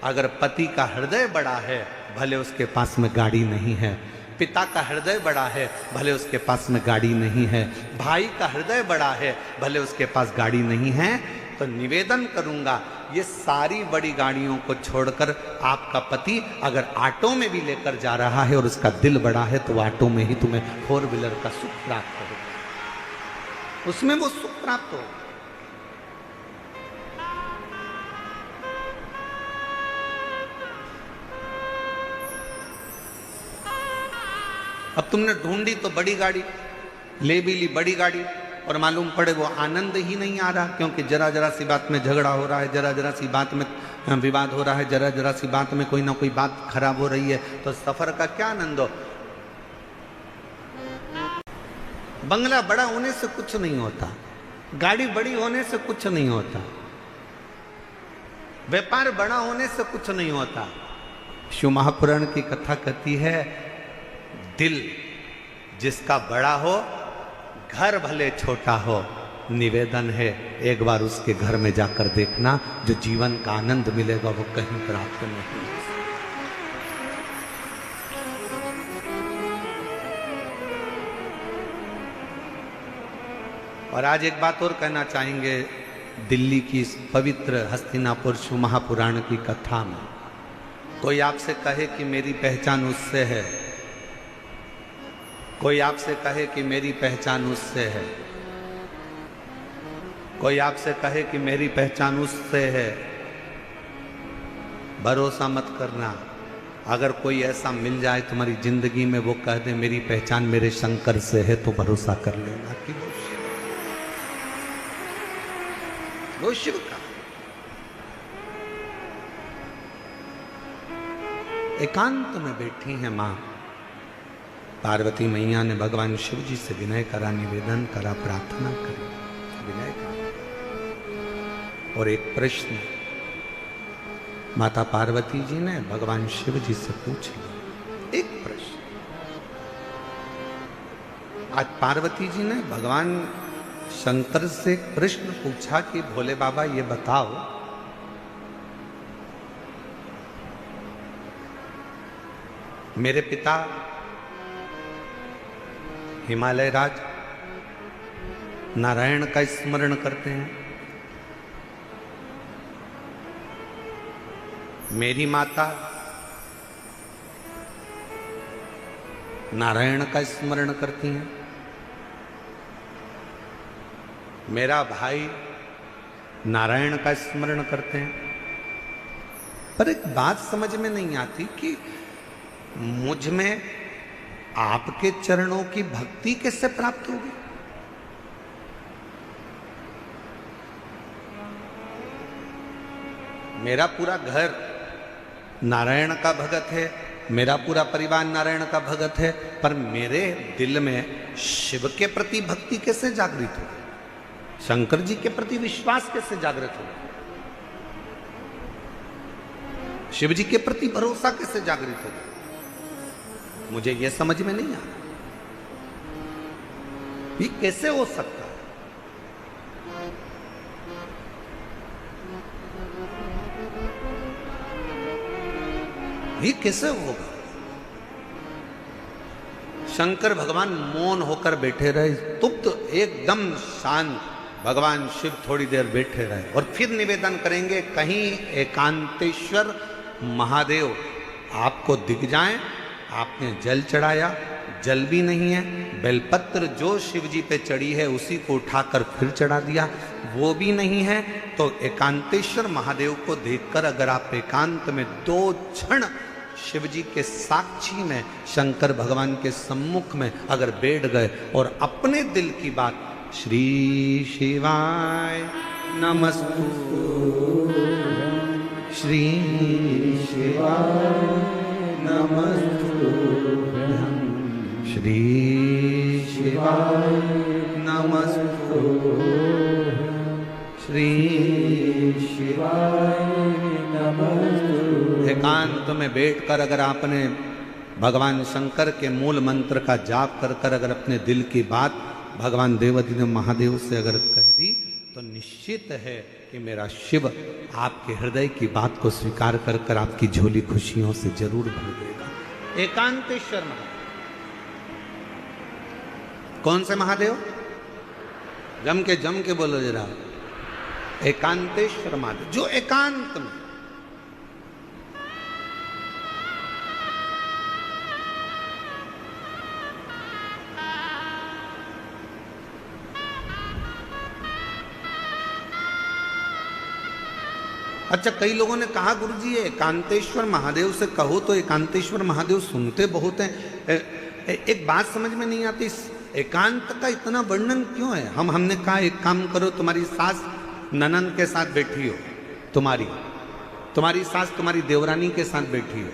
अगर पति का हृदय बड़ा है भले उसके पास में गाड़ी नहीं है, पिता का हृदय बड़ा है भले उसके पास में गाड़ी नहीं है, भाई का हृदय बड़ा है भले उसके पास गाड़ी नहीं है, तो निवेदन करूंगा ये सारी बड़ी गाड़ियों को छोड़कर आपका पति अगर ऑटो में भी लेकर जा रहा है और उसका दिल बड़ा है तो ऑटो में ही तुम्हें 4 व्हीलर का सुख प्राप्त होगा, उसमें वो सुख प्राप्त हो। अब तुमने ढूंढी तो बड़ी गाड़ी, ले भी ली बड़ी गाड़ी, और मालूम पड़े वो आनंद ही नहीं आ रहा, क्योंकि जरा जरा सी बात में झगड़ा हो रहा है, जरा जरा सी बात में विवाद हो रहा है, जरा जरा सी बात में कोई ना कोई बात खराब हो रही है, तो सफर का क्या आनंद हो? बंगला बड़ा होने से कुछ नहीं होता, गाड़ी बड़ी होने से कुछ नहीं होता, व्यापार बड़ा होने से कुछ नहीं होता। शिव महापुराण की कथा कहती है, दिल जिसका बड़ा हो, घर भले छोटा हो, निवेदन है एक बार उसके घर में जाकर देखना, जो जीवन का आनंद मिलेगा वो कहीं प्राप्त नहीं। और आज एक बात और कहना चाहेंगे, दिल्ली की इस पवित्र हस्तिनापुर शिव महापुराण की कथा में कोई आपसे कहे कि मेरी पहचान उससे है, कोई आपसे कहे कि मेरी पहचान उससे है, कोई आपसे कहे कि मेरी पहचान उससे है, भरोसा मत करना। अगर कोई ऐसा मिल जाए तुम्हारी जिंदगी में, वो कह दे मेरी पहचान मेरे शंकर से है, तो भरोसा कर लेना कि वो शिव का। एकांत में बैठी है मां पार्वती मैया ने भगवान शिव जी से विनय करा, निवेदन करा, प्रार्थना करी, विनय करा। और एक प्रश्न माता पार्वती जी ने भगवान शिव जी से पूछ लिया, एक प्रश्न। आज पार्वती जी ने भगवान शंकर से प्रश्न पूछा कि भोले बाबा ये बताओ, मेरे पिता हिमालय राज नारायण का स्मरण करते हैं, मेरी माता नारायण का स्मरण करती हैं, मेरा भाई नारायण का स्मरण करते हैं। पर एक बात समझ में नहीं आती कि मुझ में आपके चरणों की भक्ति कैसे प्राप्त होगी? मेरा पूरा घर नारायण का भगत है, मेरा पूरा परिवार नारायण का भगत है, पर मेरे दिल में शिव के प्रति भक्ति कैसे जागृत हो, शंकर जी के प्रति विश्वास कैसे जागृत हो, शिव जी के प्रति भरोसा कैसे जागृत हो, मुझे यह समझ में नहीं आता। ये कैसे हो सकता है? ये कैसे होगा? शंकर भगवान मौन होकर बैठे रहे, स्तुप्त एकदम शांत। भगवान शिव थोड़ी देर बैठे रहे और फिर निवेदन करेंगे, कहीं एकांतेश्वर महादेव आपको दिख जाएं। आपने जल चढ़ाया, जल भी नहीं है, बेलपत्र जो शिव जी पे चढ़ी है उसी को उठाकर फिर चढ़ा दिया, वो भी नहीं है। तो एकांतेश्वर महादेव को देखकर अगर आप एकांत में 2 क्षण शिव जी के साक्षी में, शंकर भगवान के सम्मुख में अगर बैठ गए और अपने दिल की बात, श्री शिवाय नमस्तुभ्यं, श्री शिवाय नमस्तुभ्यं, श्री शिवाय नमस्तुभ्यं, श्री शिवाय नमस्तुभ्यं। एकांत में बैठकर अगर आपने भगवान शंकर के मूल मंत्र का जाप कर कर अगर अपने दिल की बात भगवान देवाधिदेव महादेव से अगर कह दी, तो निश्चित है कि मेरा शिव आपके हृदय की बात को स्वीकार कर कर आपकी झोली खुशियों से जरूर भर देगा। एकांतेश्वर महादेव। कौन से महादेव? जम के बोलो जरा। एकांतेश्वर महादेव, जो एकांत में, अच्छा कई लोगों ने कहा गुरुजी ये एकांतेश्वर महादेव से कहो तो एकांतेश्वर महादेव सुनते बहुत हैं। एक बात समझ में नहीं आती, एकांत का इतना वर्णन क्यों है? हमने कहा एक काम करो, तुम्हारी सास ननन के साथ बैठी हो, तुम्हारी सास तुम्हारी देवरानी के साथ बैठी हो,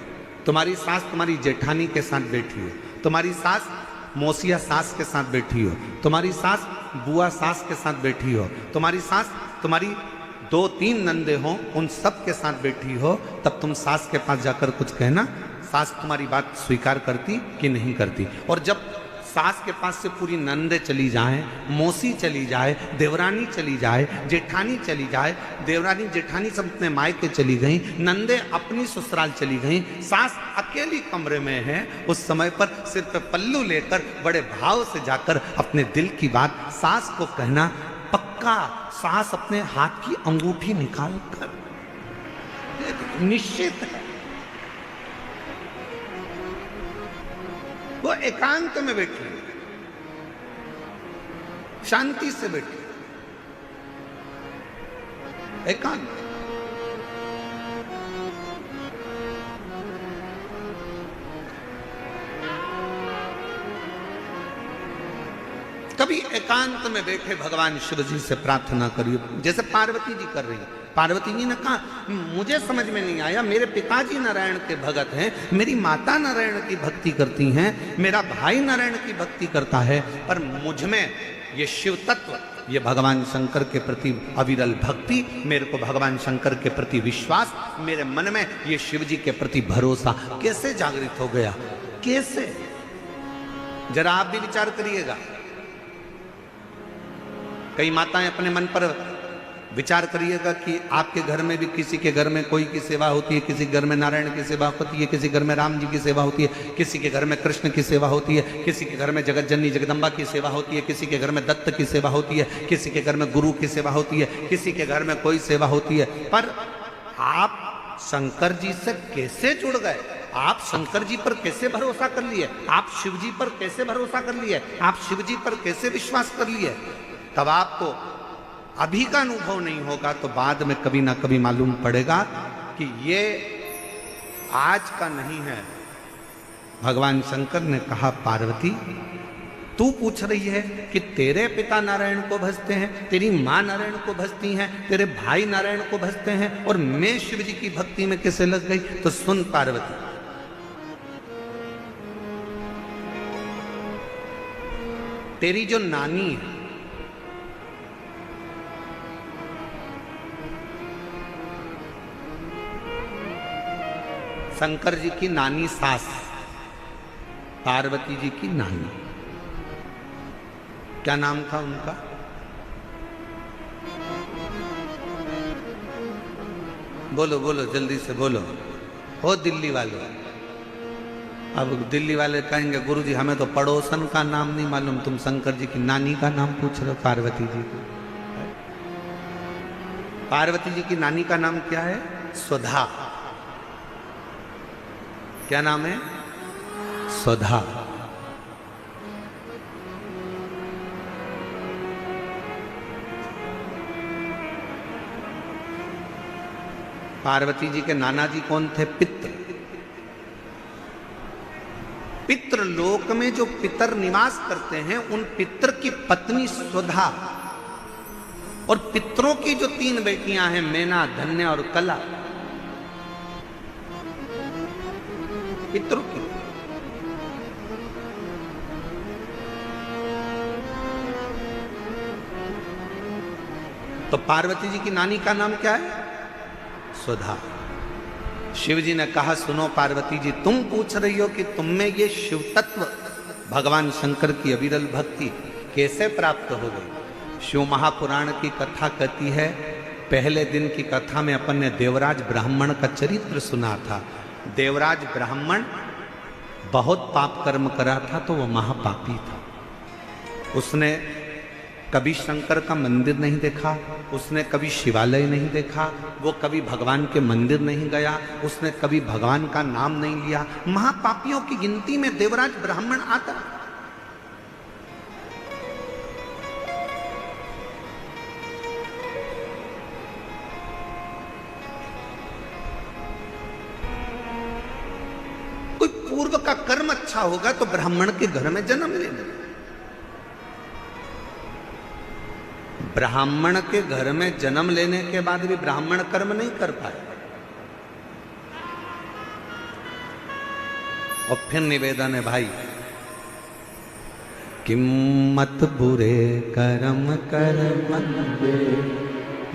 तुम्हारी सास तुम्हारी जेठानी के साथ बैठी हो, तुम्हारी सास मौसिया सास के साथ बैठी हो, तुम्हारी सास बुआ सास के साथ बैठी हो, तुम्हारी सास तुम्हारी 2-3 नंदे हो, उन सब के साथ बैठी हो, तब तुम सास के पास जाकर कुछ कहना, सास तुम्हारी बात स्वीकार करती कि नहीं करती। और जब सास के पास से पूरी नंदे चली जाए, मौसी चली जाए, देवरानी चली जाए, जेठानी चली जाए, देवरानी जेठानी सब अपने मायके चली गई, नंदे अपनी ससुराल चली गई, सास अकेली कमरे में है, उस समय पर सिर पे पल्लू लेकर बड़े भाव से जाकर अपने दिल की बात सास को कहना, पक्का सास अपने हाथ की अंगूठी निकाल कर निश्चित है वो एकांत में बैठी, शांति से बैठी, एकांत। कभी एकांत में बैठे भगवान शिव जी से प्रार्थना करिए, जैसे पार्वती जी कर रही है। पार्वती जी ने कहा मुझे समझ में नहीं आया, मेरे पिताजी नारायण के भगत हैं, मेरी माता नारायण की भक्ति करती हैं, मेरा भाई नारायण की भक्ति करता है, पर मुझ में ये शिव तत्व, ये भगवान शंकर के प्रति अविरल भक्ति, मेरे को भगवान शंकर के प्रति विश्वास, मेरे मन में ये शिव जी के प्रति भरोसा कैसे जागृत हो गया? कैसे? जरा आप भी विचार करिएगा। कई माताएं अपने मन पर विचार करिएगा कि आपके घर में भी किसी के घर में कोई की सेवा होती है, किसी घर में नारायण की सेवा होती है, किसी घर में राम जी की सेवा होती है, किसी के घर में कृष्ण की सेवा होती है, किसी के घर में जगत जननी जगदम्बा की सेवा होती है, किसी के घर में दत्त की सेवा होती है, किसी के घर में गुरु की सेवा होती है, किसी के घर में कोई सेवा होती है। पर आप शंकर जी से कैसे जुड़ गए? आप शंकर जी पर कैसे भरोसा कर लिए? आप शिव जी पर कैसे भरोसा कर लिए? आप शिव जी पर कैसे विश्वास कर लिए? तब आपको अभी का अनुभव नहीं होगा तो बाद में कभी ना कभी मालूम पड़ेगा कि ये आज का नहीं है। भगवान शंकर ने कहा पार्वती तू पूछ रही है कि तेरे पिता नारायण को भजते हैं, तेरी माँ नारायण को भजती हैं, तेरे भाई नारायण को भजते हैं, और मैं शिव जी की भक्ति में कैसे लग गई? तो सुन पार्वती, तेरी जो नानी है, शंकर जी की नानी सास, पार्वती जी की नानी, क्या नाम था उनका? बोलो बोलो, जल्दी से बोलो, हो दिल्ली वाले। अब दिल्ली वाले कहेंगे गुरुजी हमें तो पड़ोसन का नाम नहीं मालूम, तुम शंकर जी की नानी का नाम पूछ रहे हो, पार्वती जी को। पार्वती जी की नानी का नाम क्या है? सुधा। क्या नाम है? सुधा। पार्वती जी के नाना जी कौन थे? पित्र। पितृ लोक में जो पितर निवास करते हैं, उन पितर की पत्नी सुधा, और पितरों की जो 3 बेटियां हैं, मैना, धन्य और कला, पितरों की। तो पार्वती जी की नानी का नाम क्या है? सुधा। शिव जी ने कहा सुनो पार्वती जी, तुम पूछ रही हो कि तुम में ये शिव तत्व, भगवान शंकर की अविरल भक्ति कैसे प्राप्त हो गई? शिव महापुराण की कथा कहती है, पहले दिन की कथा में अपन ने देवराज ब्राह्मण का चरित्र सुना था। देवराज ब्राह्मण बहुत पाप कर्म करा था, तो वो महापापी था। उसने कभी शंकर का मंदिर नहीं देखा, उसने कभी शिवालय नहीं देखा, वो कभी भगवान के मंदिर नहीं गया, उसने कभी भगवान का नाम नहीं लिया। महापापियों की गिनती में देवराज ब्राह्मण आता। कोई पूर्व का कर्म अच्छा होगा तो ब्राह्मण के घर में जन्म लेना। ब्राह्मण के घर में जन्म लेने के बाद भी ब्राह्मण कर्म नहीं कर पाए। और फिर निवेदन है भाई, किम्मत बुरे कर्म कर मंदे,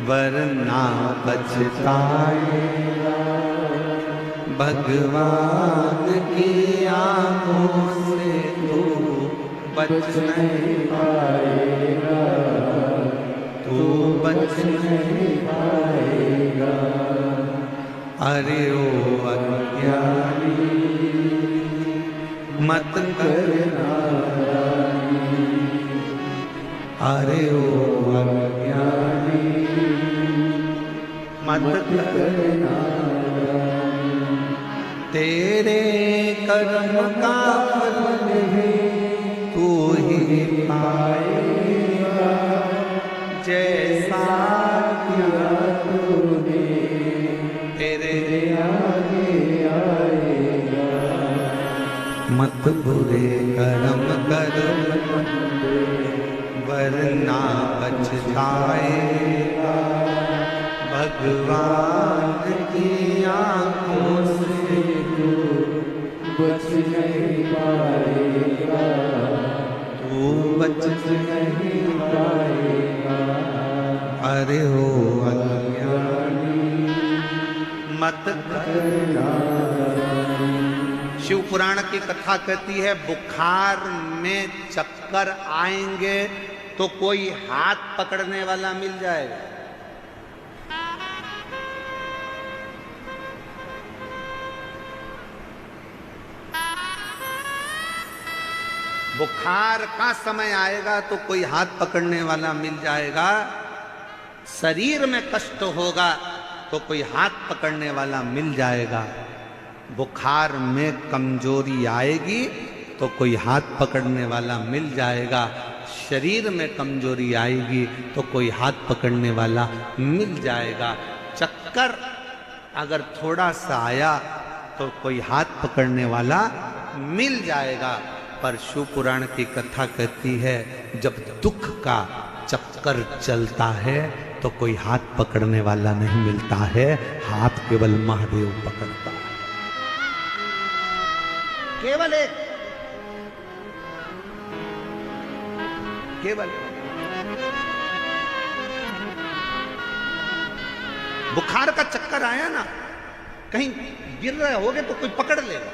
वरना पछताएगा, भगवान की आंखों से तू बच नहीं पाएगा, तू बच नहीं पाएगा। अरे ओ अज्ञानी मत करना, अरे ओ अज्ञानी मत करना, तेरे कर्म का फल तू ही पाएगा, जैसा किया तूने तेरे आगे आएगा। मत बुरे कर्म कर वरना पछताएगा, भगवान की आंखों से तू बच नहीं पाएगा, तू बच नहीं पाएगा। अरे हो अज्ञानी मत करना। शिव पुराण की कथा कहती है, बुखार में चक्कर आएंगे तो कोई हाथ पकड़ने वाला मिल जाएगा। बुखार का समय आएगा तो कोई हाथ पकड़ने वाला मिल जाएगा। शरीर में कष्ट होगा तो कोई हाथ पकड़ने वाला मिल जाएगा। बुखार में कमजोरी आएगी तो कोई हाथ पकड़ने वाला मिल जाएगा। शरीर में कमजोरी आएगी तो कोई हाथ पकड़ने वाला मिल जाएगा। चक्कर अगर थोड़ा सा आया तो कोई हाथ पकड़ने वाला मिल जाएगा। पर शिव पुराण की कथा कहती है जब दुख का चक्कर चलता है तो कोई हाथ पकड़ने वाला नहीं मिलता है, हाथ केवल महादेव पकड़ता है। केवल एक, केवल बुखार का चक्कर आया ना, कहीं गिर रहे होगे तो कोई पकड़ लेगा।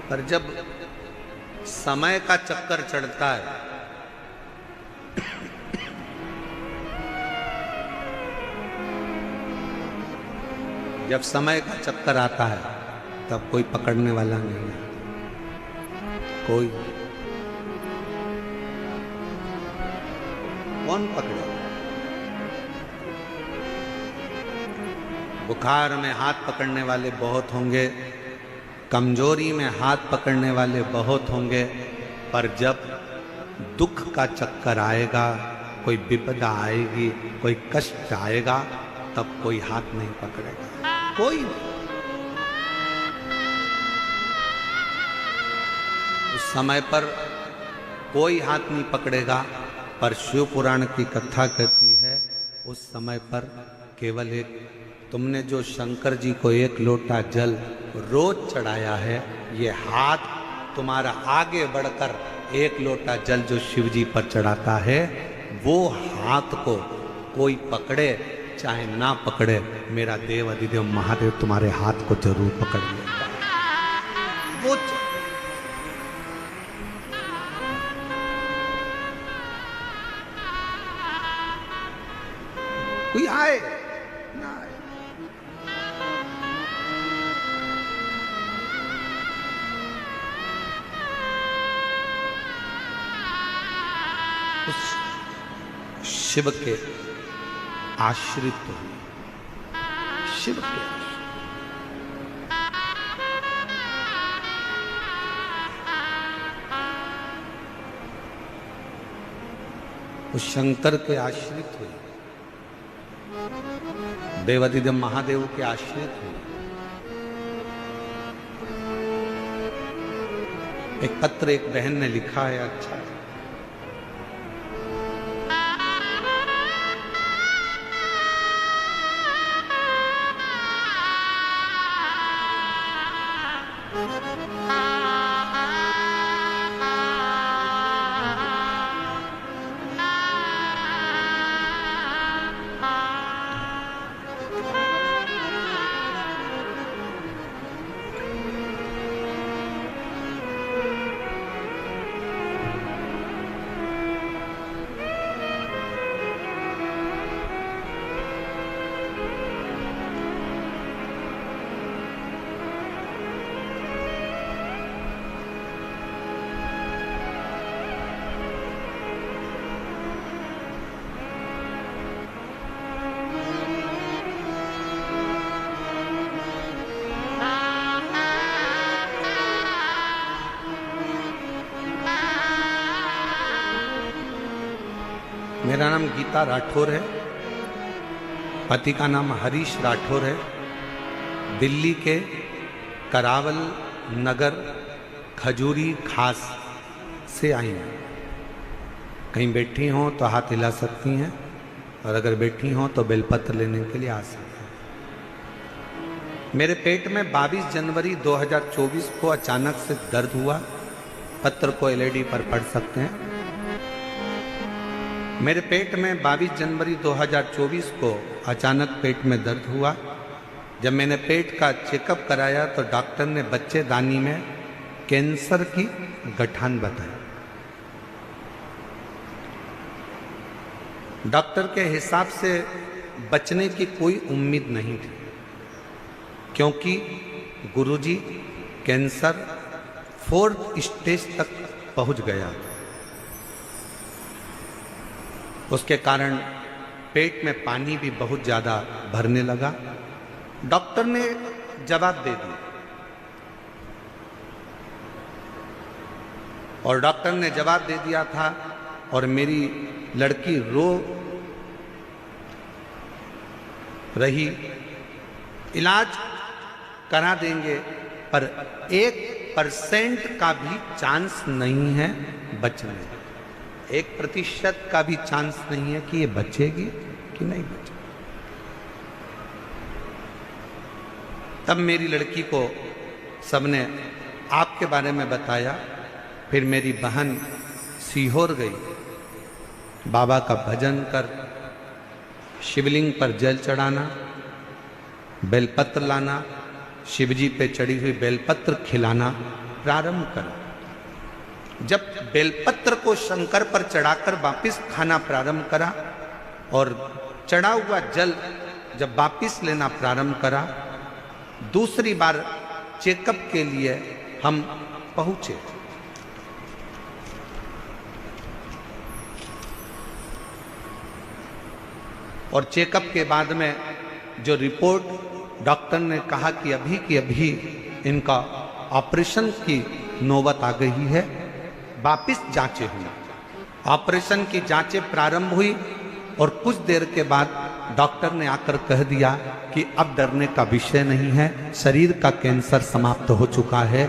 पर जब समय का चक्कर चढ़ता है, जब समय का चक्कर आता है तब कोई पकड़ने वाला नहीं है, कोई कौन पकड़े। बुखार में हाथ पकड़ने वाले बहुत होंगे, कमजोरी में हाथ पकड़ने वाले बहुत होंगे, पर जब दुख का चक्कर आएगा, कोई विपदा आएगी, कोई कष्ट आएगा, तब कोई हाथ नहीं पकड़ेगा, कोई नहीं। उस समय पर कोई हाथ नहीं पकड़ेगा, पर शिव पुराण की कथा कहती है उस समय पर केवल एक, तुमने जो शंकर जी को 1 लोटा जल रोज चढ़ाया है, ये हाथ तुम्हारा आगे बढ़कर 1 लोटा जल जो शिव जी पर चढ़ाता है, वो हाथ को कोई पकड़े चाहे ना पकड़े, मेरा देव अधिदेव महादेव तुम्हारे हाथ को जरूर पकड़ लेगा। वो कोई आए ना आए, उस शिव के आश्रित हो, शिव के उस शंकर के आश्रित हुए, देवाधिदेव महादेव के आश्रित हुए। एक पत्र एक बहन ने लिखा है, अच्छा है। मेरा नाम गीता राठौर है, पति का नाम हरीश राठौर है। दिल्ली के करावल नगर खजूरी खास से आई हैं। कहीं बैठी हों तो हाथ हिला सकती हैं, और अगर बैठी हों तो बेलपत्र लेने के लिए आ सकती हैं। मेरे पेट में 22 जनवरी 2024 को अचानक से दर्द हुआ। पत्र को एलईडी पर पढ़ सकते हैं। मेरे पेट में 22 जनवरी 2024 को अचानक पेट में दर्द हुआ। जब मैंने पेट का चेकअप कराया तो डॉक्टर ने बच्चेदानी में कैंसर की गठान बताई। डॉक्टर के हिसाब से बचने की कोई उम्मीद नहीं थी, क्योंकि गुरुजी कैंसर 4th स्टेज तक पहुंच गया। उसके कारण पेट में पानी भी बहुत ज़्यादा भरने लगा। डॉक्टर ने जवाब दे दिया, और डॉक्टर ने जवाब दे दिया था, और मेरी लड़की रो रही इलाज करा देंगे, पर 1% का भी चांस नहीं है बचने, 1% का भी चांस नहीं है कि ये बचेगी कि नहीं बचेगी। तब मेरी लड़की को सबने आपके बारे में बताया। फिर मेरी बहन सीहोर गई, बाबा का भजन कर, शिवलिंग पर जल चढ़ाना, बेलपत्र लाना, शिवजी पे चढ़ी हुई बेलपत्र खिलाना प्रारंभ करा। जब बेलपत्र को शंकर पर चढ़ाकर वापिस खाना प्रारंभ करा और चढ़ा हुआ जल जब वापिस लेना प्रारंभ करा, दूसरी बार चेकअप के लिए हम पहुंचे। और चेकअप के बाद में जो रिपोर्ट डॉक्टर ने कहा कि अभी की अभी इनका ऑपरेशन की नौबत आ गई है, वापिस जांचें हुई, ऑपरेशन की जांचें प्रारंभ हुई और कुछ देर के बाद डॉक्टर ने आकर कह दिया कि अब डरने का विषय नहीं है, शरीर का कैंसर समाप्त हो चुका है।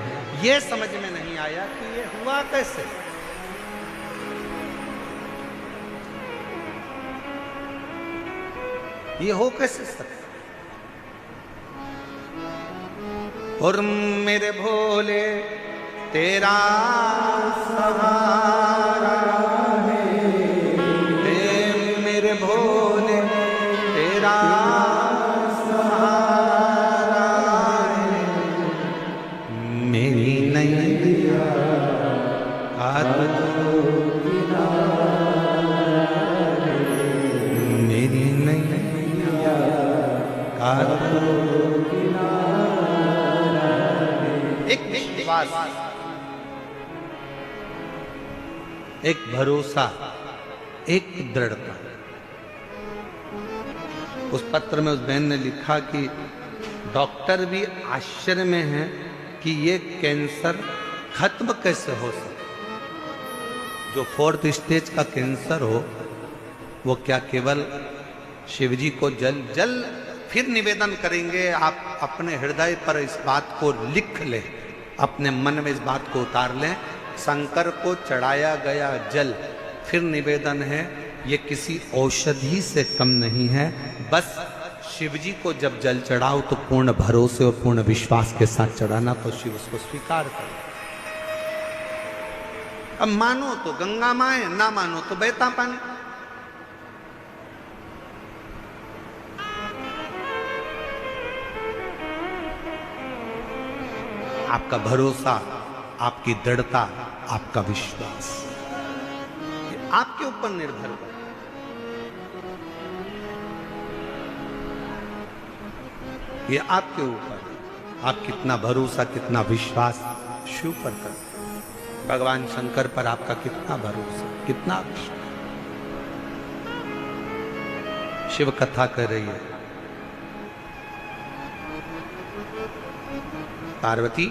यह समझ में नहीं आया कि ये हुआ कैसे। ये हो कैसे सकता। और मेरे भोले तेरा सहारा है, मेरे भोले तेरा सहारा है, मेरी नैया मेरी नैया एक विश्वास, एक भरोसा, एक दृढ़ता। उस पत्र में उस बहन ने लिखा कि डॉक्टर भी आश्चर्य में है कि ये कैंसर खत्म कैसे हो सकता। जो 4th स्टेज का कैंसर हो, वो क्या केवल शिवजी को जल फिर निवेदन करेंगे। आप अपने हृदय पर इस बात को लिख लें, अपने मन में इस बात को उतार लें। शंकर को चढ़ाया गया जल फिर निवेदन है, ये किसी औषधि से कम नहीं है। बस शिवजी को जब जल चढ़ाओ तो पूर्ण भरोसे और पूर्ण विश्वास के साथ चढ़ाना, तो शिव उसको स्वीकार करे। अब मानो तो गंगा माए, ना मानो तो बहता पानी। आपका भरोसा, आपकी दृढ़ता, आपका विश्वास, ये आपके ऊपर निर्भर है। ये आपके ऊपर, आप कितना भरोसा, कितना विश्वास शिव पर करते, भगवान शंकर पर आपका कितना भरोसा, कितना विश्वास। शिव कथा कर रही है, पार्वती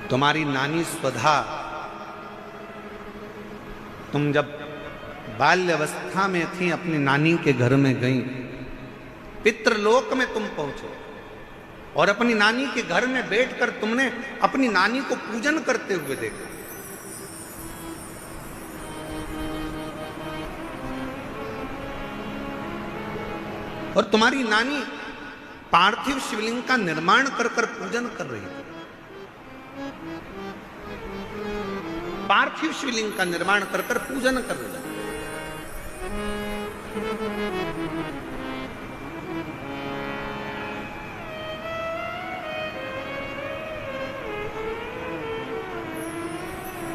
तुम्हारी नानी स्वधा, तुम जब बाल्यावस्था में थी अपनी नानी के घर में गई, पितृलोक में तुम पहुंचे और अपनी नानी के घर में बैठकर तुमने अपनी नानी को पूजन करते हुए देखा। और तुम्हारी नानी पार्थिव शिवलिंग का निर्माण कर कर पूजन कर रही थी। पार्थिव शिवलिंग का निर्माण कर कर पूजन कर रही थी।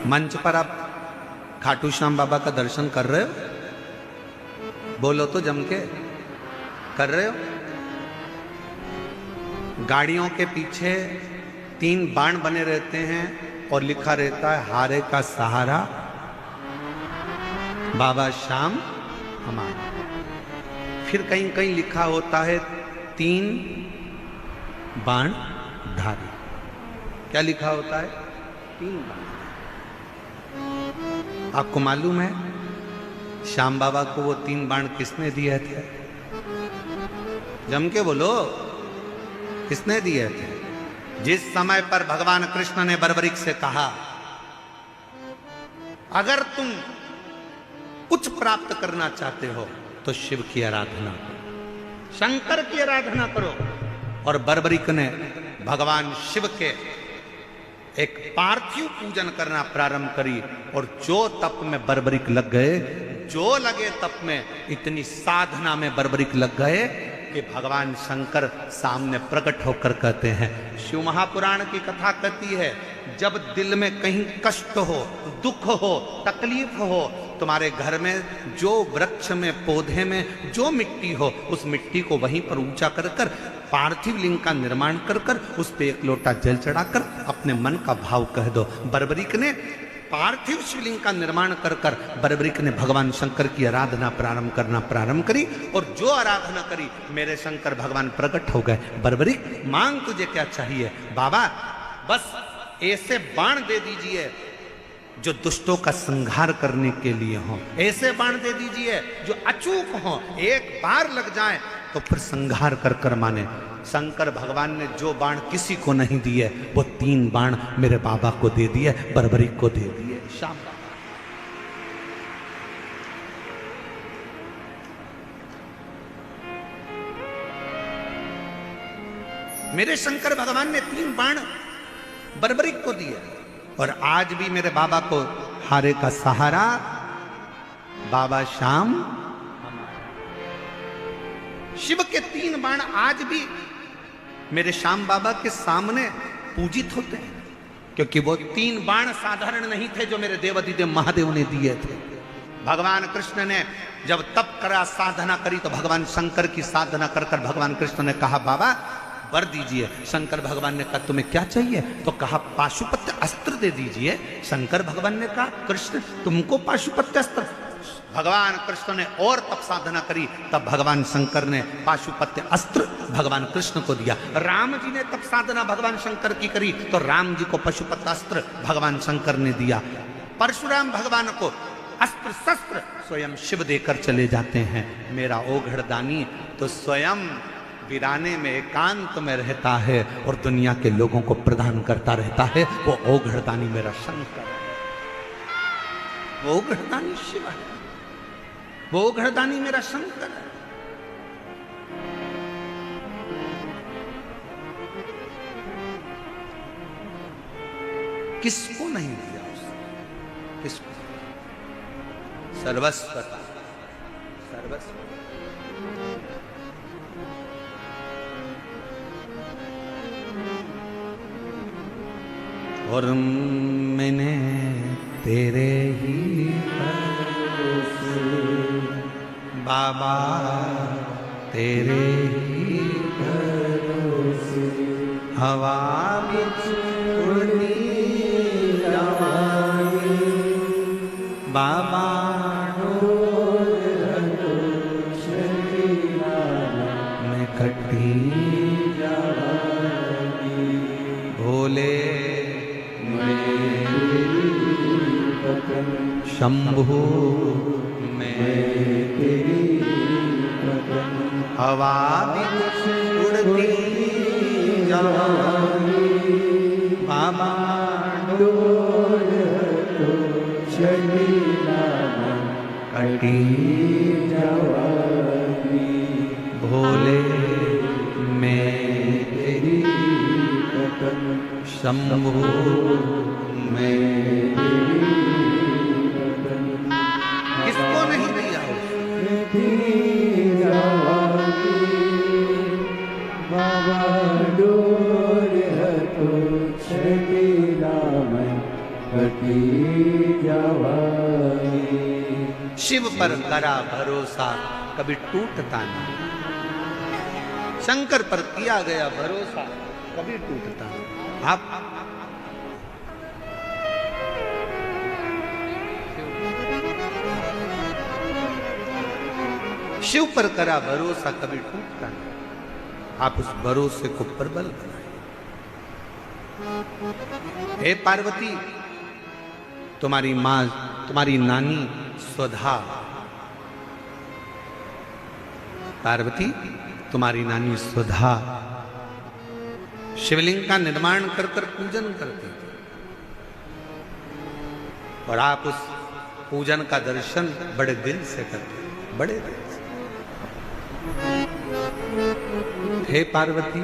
मंच पर आप खाटू श्याम बाबा का दर्शन कर रहे हो? बोलो तो जम के, कर रहे हो? गाड़ियों के पीछे 3 बाण बने रहते हैं और लिखा रहता है हारे का सहारा बाबा श्याम हमारा। फिर कहीं कहीं लिखा होता है 3 बाण धारी। क्या लिखा होता है? 3 बाण। आपको मालूम है श्याम बाबा को वो 3 बाण किसने दिए थे? जम के बोलो, किसने दिए थे? जिस समय पर भगवान कृष्ण ने बर्बरीक से कहा, अगर तुम कुछ प्राप्त करना चाहते हो तो शिव की आराधना करो, शंकर की आराधना करो। और बर्बरीक ने भगवान शिव के एक पार्थिव पूजन करना प्रारंभ करी। और जो तप में बर्बरीक लग गए, जो लगे तप में, इतनी साधना में बर्बरीक लग गए कि भगवान शंकर सामने प्रकट होकर कहते हैं, शिव महापुराण की कथा कहती है, जब दिल में कहीं कष्ट हो, दुख हो, तकलीफ हो, तुम्हारे घर में जो वृक्ष में, पौधे में जो मिट्टी हो, उस मिट्टी को वहीं पर ऊंचा कर कर पार्थिव लिंग का निर्माण कर कर उस पे एक लोटा जल चढ़ाकर अपने मन का भाव कह दो। बर्बरीक ने पार्थिव शिवलिंग का निर्माण कर कर बर्बरीक ने भगवान शंकर की आराधना प्रारंभ करी। और जो आराधना करी, मेरे शंकर भगवान प्रकट हो गए। बर्बरीक, मांग तुझे क्या चाहिए? बाबा बस ऐसे बाण दे दीजिए जो दुष्टों का संहार करने के लिए हो, ऐसे बाण दे दीजिए जो अचूक हो, एक बार लग जाए तो फिर संहार कर कर माने। शंकर भगवान ने जो बाण किसी को नहीं दिए, वो 3 बाण मेरे बाबा को दे दिए, बर्बरीक को दे दिए। शाम मेरे शंकर भगवान ने 3 बाण बर्बरीक को दिए। और आज भी मेरे बाबा को हारे का सहारा बाबा श्याम। शिव के 3 बाण आज भी मेरे श्याम बाबा के सामने पूजित होते हैं, क्योंकि वो 3 बाण साधारण नहीं थे जो मेरे देवाधिदेव महादेव ने दिए थे। भगवान कृष्ण ने जब तप करा, साधना करी, तो भगवान शंकर की साधना कर कर भगवान कृष्ण ने कहा, बाबा वर दीजिए। शंकर भगवान ने कहा, तुम्हें क्या चाहिए? तो कहा, पाशुपत्य अस्त्र दे दीजिए। शंकर भगवान ने कहा, कृष्ण तुमको पाशुपत्य अस्त्र? भगवान कृष्ण ने और तप साधना करी, तब भगवान शंकर ने पाशुपत्य अस्त्र भगवान कृष्ण को दिया। राम जी ने तप साधना भगवान शंकर की करी, तो राम जी को पाशुपत्य अस्त्र भगवान शंकर ने दिया। परशुराम भगवान को अस्त्र शस्त्र स्वयं शिव देकर चले जाते हैं। मेरा ओघड़दानी तो स्वयं वीराने में एकांत में रहता है और दुनिया के लोगों को प्रदान करता रहता है। वो ओघड़दानी मेरा शंकर है, वो ओघड़दानी शिव है, वो ओघड़दानी मेरा शंकर है। किसको नहीं दिया उसने? किसको? सर्वस्वता, सर्वस्व। और मैंने तेरे ही भरोसे, बाबा तेरे ही भरोसे, हवा बिच उड़ती जावांगी, बाबा मैं कटी जावांगी, भोले शंभु मैं तेरी हवा बिच उड़ती जावांगी, बाबा डोल तो चली कटी जावांगी, भोले मैं तेरी शंभु मैं किसको नहीं दिया? बाबा डोर तो छटीला मैं कटी जावांगी। शिव पर करा भरोसा कभी टूटता नहीं, शंकर पर किया गया भरोसा कभी टूटता नहीं। आप शिव पर करा भरोसा कभी टूटता नहीं, आप उस भरोसे को प्रबल बनाए। हे पार्वती, तुम्हारी मां, तुम्हारी नानी स्वधा, पार्वती तुम्हारी नानी सुधा शिवलिंग का निर्माण कर कर पूजन करती थी, और आप उस पूजन का दर्शन बड़े दिल से करते, बड़े दिल से। हे पार्वती,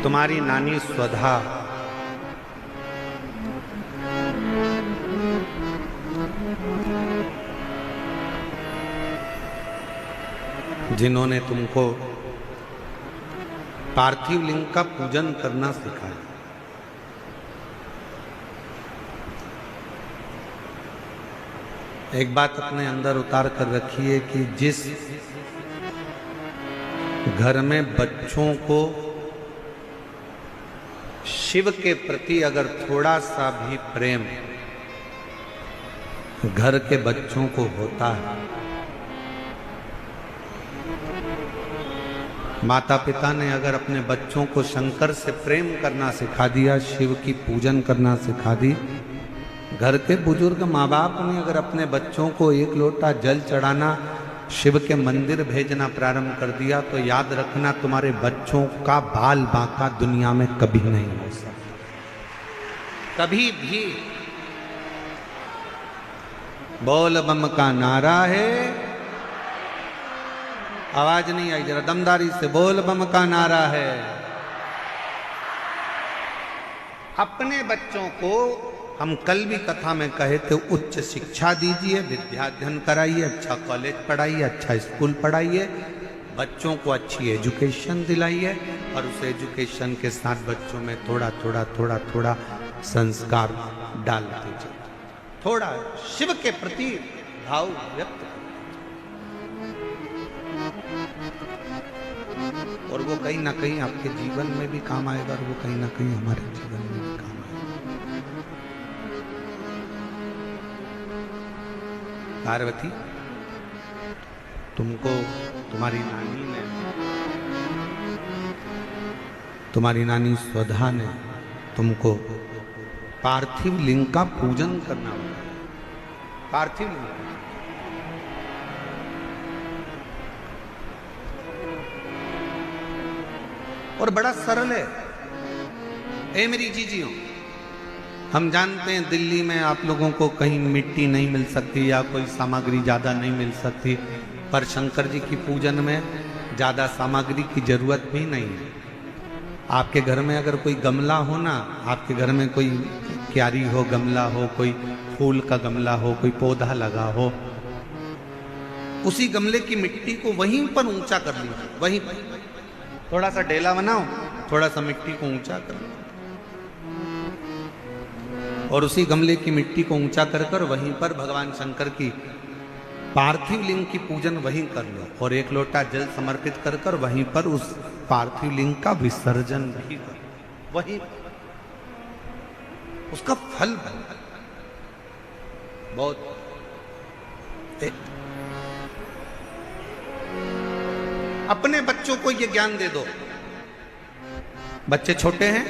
तुम्हारी नानी स्वधा जिन्होंने तुमको पार्थिव लिंग का पूजन करना सिखाया, एक बात अपने अंदर उतार कर रखिए कि जिस घर में बच्चों को शिव के प्रति अगर थोड़ा सा भी प्रेम घर के बच्चों को होता है, माता पिता ने अगर अपने बच्चों को शंकर से प्रेम करना सिखा दिया, शिव की पूजन करना सिखा दी, घर के बुजुर्ग माँ बाप ने अगर अपने बच्चों को एक लोटा जल चढ़ाना, शिव के मंदिर भेजना प्रारंभ कर दिया, तो याद रखना तुम्हारे बच्चों का बाल बांका दुनिया में कभी नहीं हो सकता, कभी भी। बोल बम का नारा है, आवाज नहीं आई, जरा दमदारी से बोल बम का नारा है। अपने बच्चों को हम कल भी कथा में कहे थे, उच्च शिक्षा दीजिए, विद्याध्ययन कराइए, अच्छा कॉलेज पढ़ाइए, अच्छा स्कूल पढ़ाइए, बच्चों को अच्छी एजुकेशन दिलाइए, और उस एजुकेशन के साथ बच्चों में थोड़ा थोड़ा थोड़ा थोड़ा संस्कार डालते जाइए, थोड़ा शिव के प्रति भाव व्यक्त करें, और वो कहीं ना कहीं आपके जीवन में भी काम आएगा, और वो कहीं ना कहीं हमारे जीवन में भी काम आएगा। पार्वती, तुमको तुम्हारी नानी स्वधा ने तुमको पार्थिव लिंग का पूजन करना होगा। पार्थिव लिंग और बड़ा सरल है। ए मेरी जीजियों, हम जानते हैं दिल्ली में आप लोगों को कहीं मिट्टी नहीं मिल सकती या कोई सामग्री ज़्यादा नहीं मिल सकती, पर शंकर जी की पूजन में ज़्यादा सामग्री की जरूरत भी नहीं है। आपके घर में अगर कोई गमला हो ना, आपके घर में कोई क्यारी हो, गमला हो, कोई फूल का गमला हो, कोई पौधा लगा हो, उसी गमले की मिट्टी को वहीं पर ऊंचा कर लीजिए, वहीं पर थोड़ा सा डेला बनाओ, थोड़ा सा मिट्टी को ऊंचा कर लो, और उसी गमले की मिट्टी को ऊंचा कर कर वहीं पर भगवान शंकर की पार्थिव लिंग की पूजन वहीं कर लो, और एक लोटा जल समर्पित कर कर वहीं पर उस पार्थिव लिंग का विसर्जन भी करो, वहीं उसका फल बहुत अपने बच्चों को ये ज्ञान दे दो। बच्चे छोटे हैं,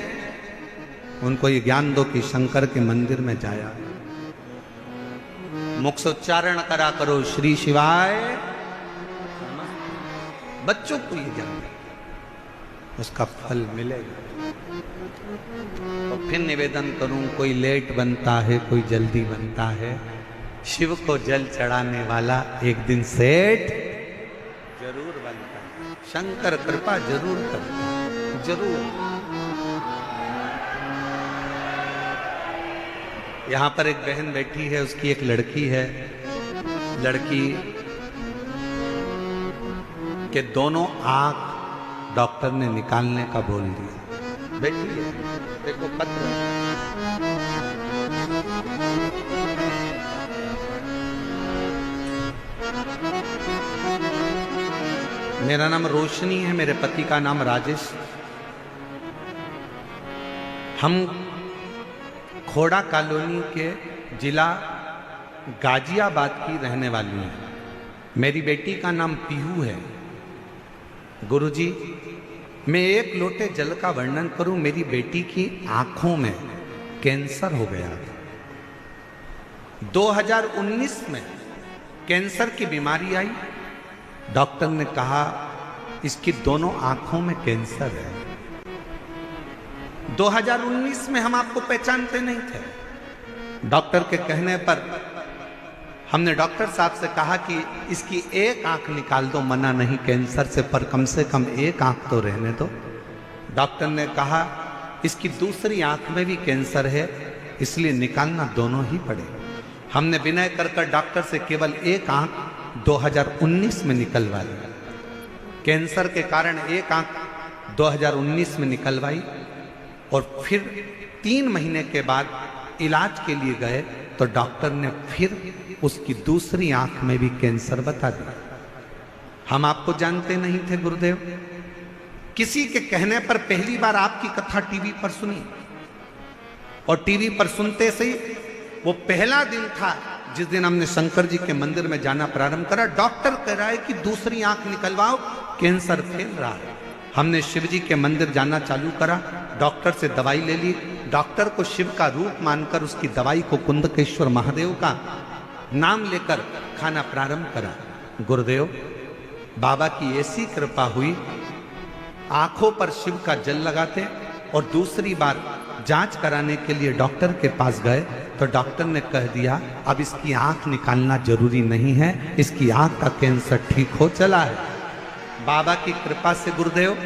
उनको ये ज्ञान दो कि शंकर के मंदिर में जाया, मुख से उच्चारण करा करो श्री शिवाय, बच्चों को ये ज्ञान दो, उसका फल मिलेगा। और फिर निवेदन करूं, कोई लेट बनता है, कोई जल्दी बनता है, शिव को जल चढ़ाने वाला एक दिन सेठ जरूर बनता है, शंकर कृपा जरूर करता है, जरूर। यहाँ पर एक बहन बैठी है, उसकी एक लड़की है, लड़की के दोनों आंख डॉक्टर ने निकालने का बोल दिया। बैठी है, देखो पत्र, मेरा नाम रोशनी है, मेरे पति का नाम राजेश। हम खोड़ा कॉलोनी के जिला गाजियाबाद की रहने वाली हैं। मेरी बेटी का नाम पीहू है। गुरुजी, मैं एक लोटे जल का वर्णन करूं, मेरी बेटी की आंखों में कैंसर हो गया था। 2019 में कैंसर की बीमारी आई, डॉक्टर ने कहा इसकी दोनों आंखों में कैंसर है। 2019 में हम आपको पहचानते नहीं थे। डॉक्टर के कहने पर हमने डॉक्टर साहब से कहा कि इसकी एक आंख निकाल दो, मना नहीं कैंसर से, पर कम से कम एक आंख तो रहने दो। डॉक्टर ने कहा इसकी दूसरी आंख में भी कैंसर है, इसलिए निकालना दोनों ही पड़े। हमने विनय कर डॉक्टर से केवल एक आंख 2019 में निकलवा ली। कैंसर के कारण एक आंख 2019 में निकलवाई और फिर 3 महीने के बाद इलाज के लिए गए तो डॉक्टर ने फिर उसकी दूसरी आंख में भी कैंसर बता दिया। हम आपको जानते नहीं थे गुरुदेव, किसी के कहने पर पहली बार आपकी कथा टीवी पर सुनी और टीवी पर सुनते से वो पहला दिन था जिस दिन हमने शंकर जी के मंदिर में जाना प्रारंभ करा। डॉक्टर कह रहा है कि दूसरी आंख निकलवाओ, कैंसर फैल रहा है। हमने शिव जी के मंदिर जाना चालू करा, डॉक्टर से दवाई ले ली। डॉक्टर को शिव का रूप मानकर उसकी दवाई को कुंदकेश्वर महादेव का नाम लेकर खाना प्रारंभ करा। गुरुदेव बाबा की ऐसी कृपा हुई, आंखों पर शिव का जल लगाते और दूसरी बार जांच कराने के लिए डॉक्टर के पास गए तो डॉक्टर ने कह दिया अब इसकी आंख निकालना जरूरी नहीं है, इसकी आंख का कैंसर ठीक हो चला है। बाबा की कृपा से गुरुदेव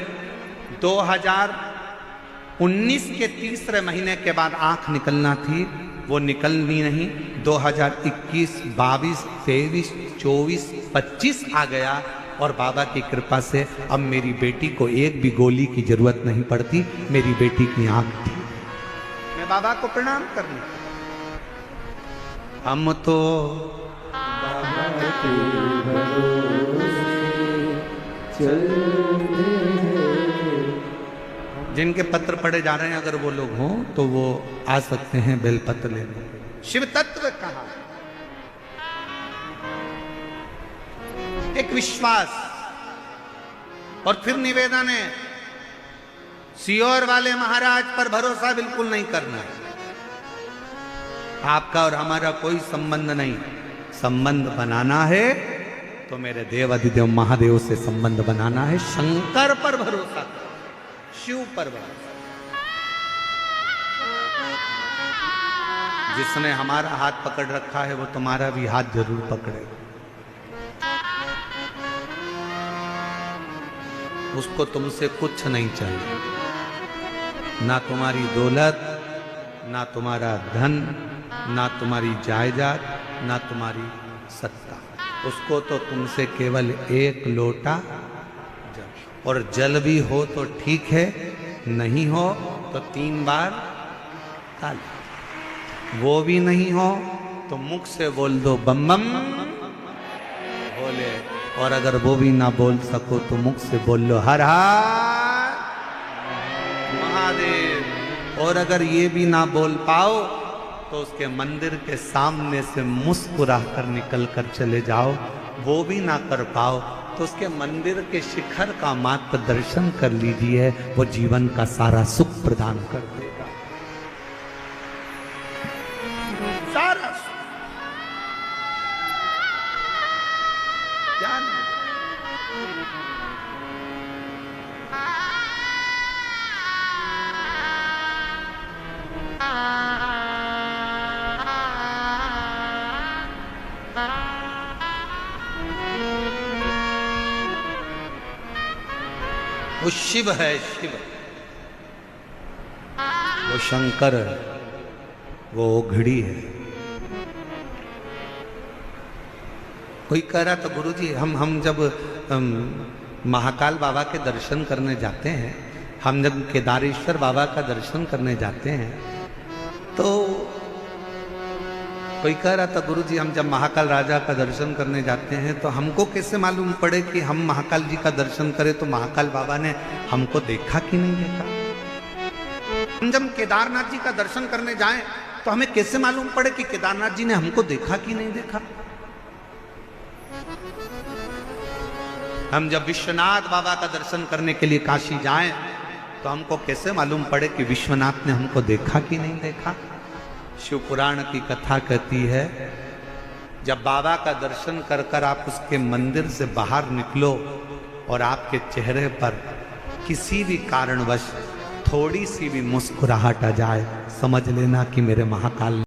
2019 के तीसरे महीने के बाद आंख निकलना थी, वो निकलनी नहीं। 2021, 22, 23, 24, 25 आ गया और बाबा की कृपा से अब मेरी बेटी को एक भी गोली की जरूरत नहीं पड़ती, मेरी बेटी की आंख थी। मैं बाबा को प्रणाम करने, हम तो बाबा के भरोसे चलते हैं। जिनके पत्र पढ़े जा रहे हैं अगर वो लोग हों तो वो आ सकते हैं बेलपत्र लेने। शिव तत्व कहा, एक विश्वास और फिर निवेदन है, सियोर वाले महाराज पर भरोसा बिल्कुल नहीं करना है। आपका और हमारा कोई संबंध नहीं, संबंध बनाना है तो मेरे देव अधिदेव महादेव से संबंध बनाना है। शंकर पर भरोसा, शिव पर भरोसा। जिसने हमारा हाथ पकड़ रखा है वो तुम्हारा भी हाथ जरूर पकड़े। उसको तुमसे कुछ नहीं चाहिए, ना तुम्हारी दौलत, ना तुम्हारा धन, ना तुम्हारी जायदाद, ना तुम्हारी सत्ता। उसको तो तुमसे केवल एक लोटा जल, और जल भी हो तो ठीक है, नहीं हो तो 3 बार ताली। वो भी नहीं हो तो मुख से बोल दो बम बम बोले, और अगर वो भी ना बोल सको तो मुख से बोल लो हर हर महादेव। और अगर ये भी ना बोल पाओ तो उसके मंदिर के सामने से मुस्कुरा कर निकल कर चले जाओ। वो भी ना कर पाओ तो उसके मंदिर के शिखर का मात्र दर्शन कर लीजिए, वो जीवन का सारा सुख प्रदान कर देगा, सारा सुख। क्या नहीं? वो शिव है, शिव, वो शंकर है, वो ओघड़ी है। कोई कह रहा था गुरुजी हम जब महाकाल बाबा के दर्शन करने जाते हैं, हम जब केदारेश्वर बाबा का दर्शन करने जाते हैं तो कोई कह रहा था गुरुजी हम जब महाकाल राजा का दर्शन करने जाते हैं तो हमको कैसे मालूम पड़े कि हम महाकाल जी का दर्शन करें तो महाकाल बाबा ने हमको देखा कि नहीं देखा। हम जब केदारनाथ जी का दर्शन करने जाएं तो हमें कैसे मालूम पड़े कि केदारनाथ जी ने हमको देखा कि नहीं देखा। हम जब विश्वनाथ बाबा का दर्शन करने के लिए काशी जाएं तो हमको कैसे मालूम पड़े कि विश्वनाथ ने हमको देखा कि नहीं देखा। शिव पुराण की कथा कहती है जब बाबा का दर्शन कर कर आप उसके मंदिर से बाहर निकलो और आपके चेहरे पर किसी भी कारणवश थोड़ी सी भी मुस्कुराहट आ जाए, समझ लेना कि मेरे महाकाल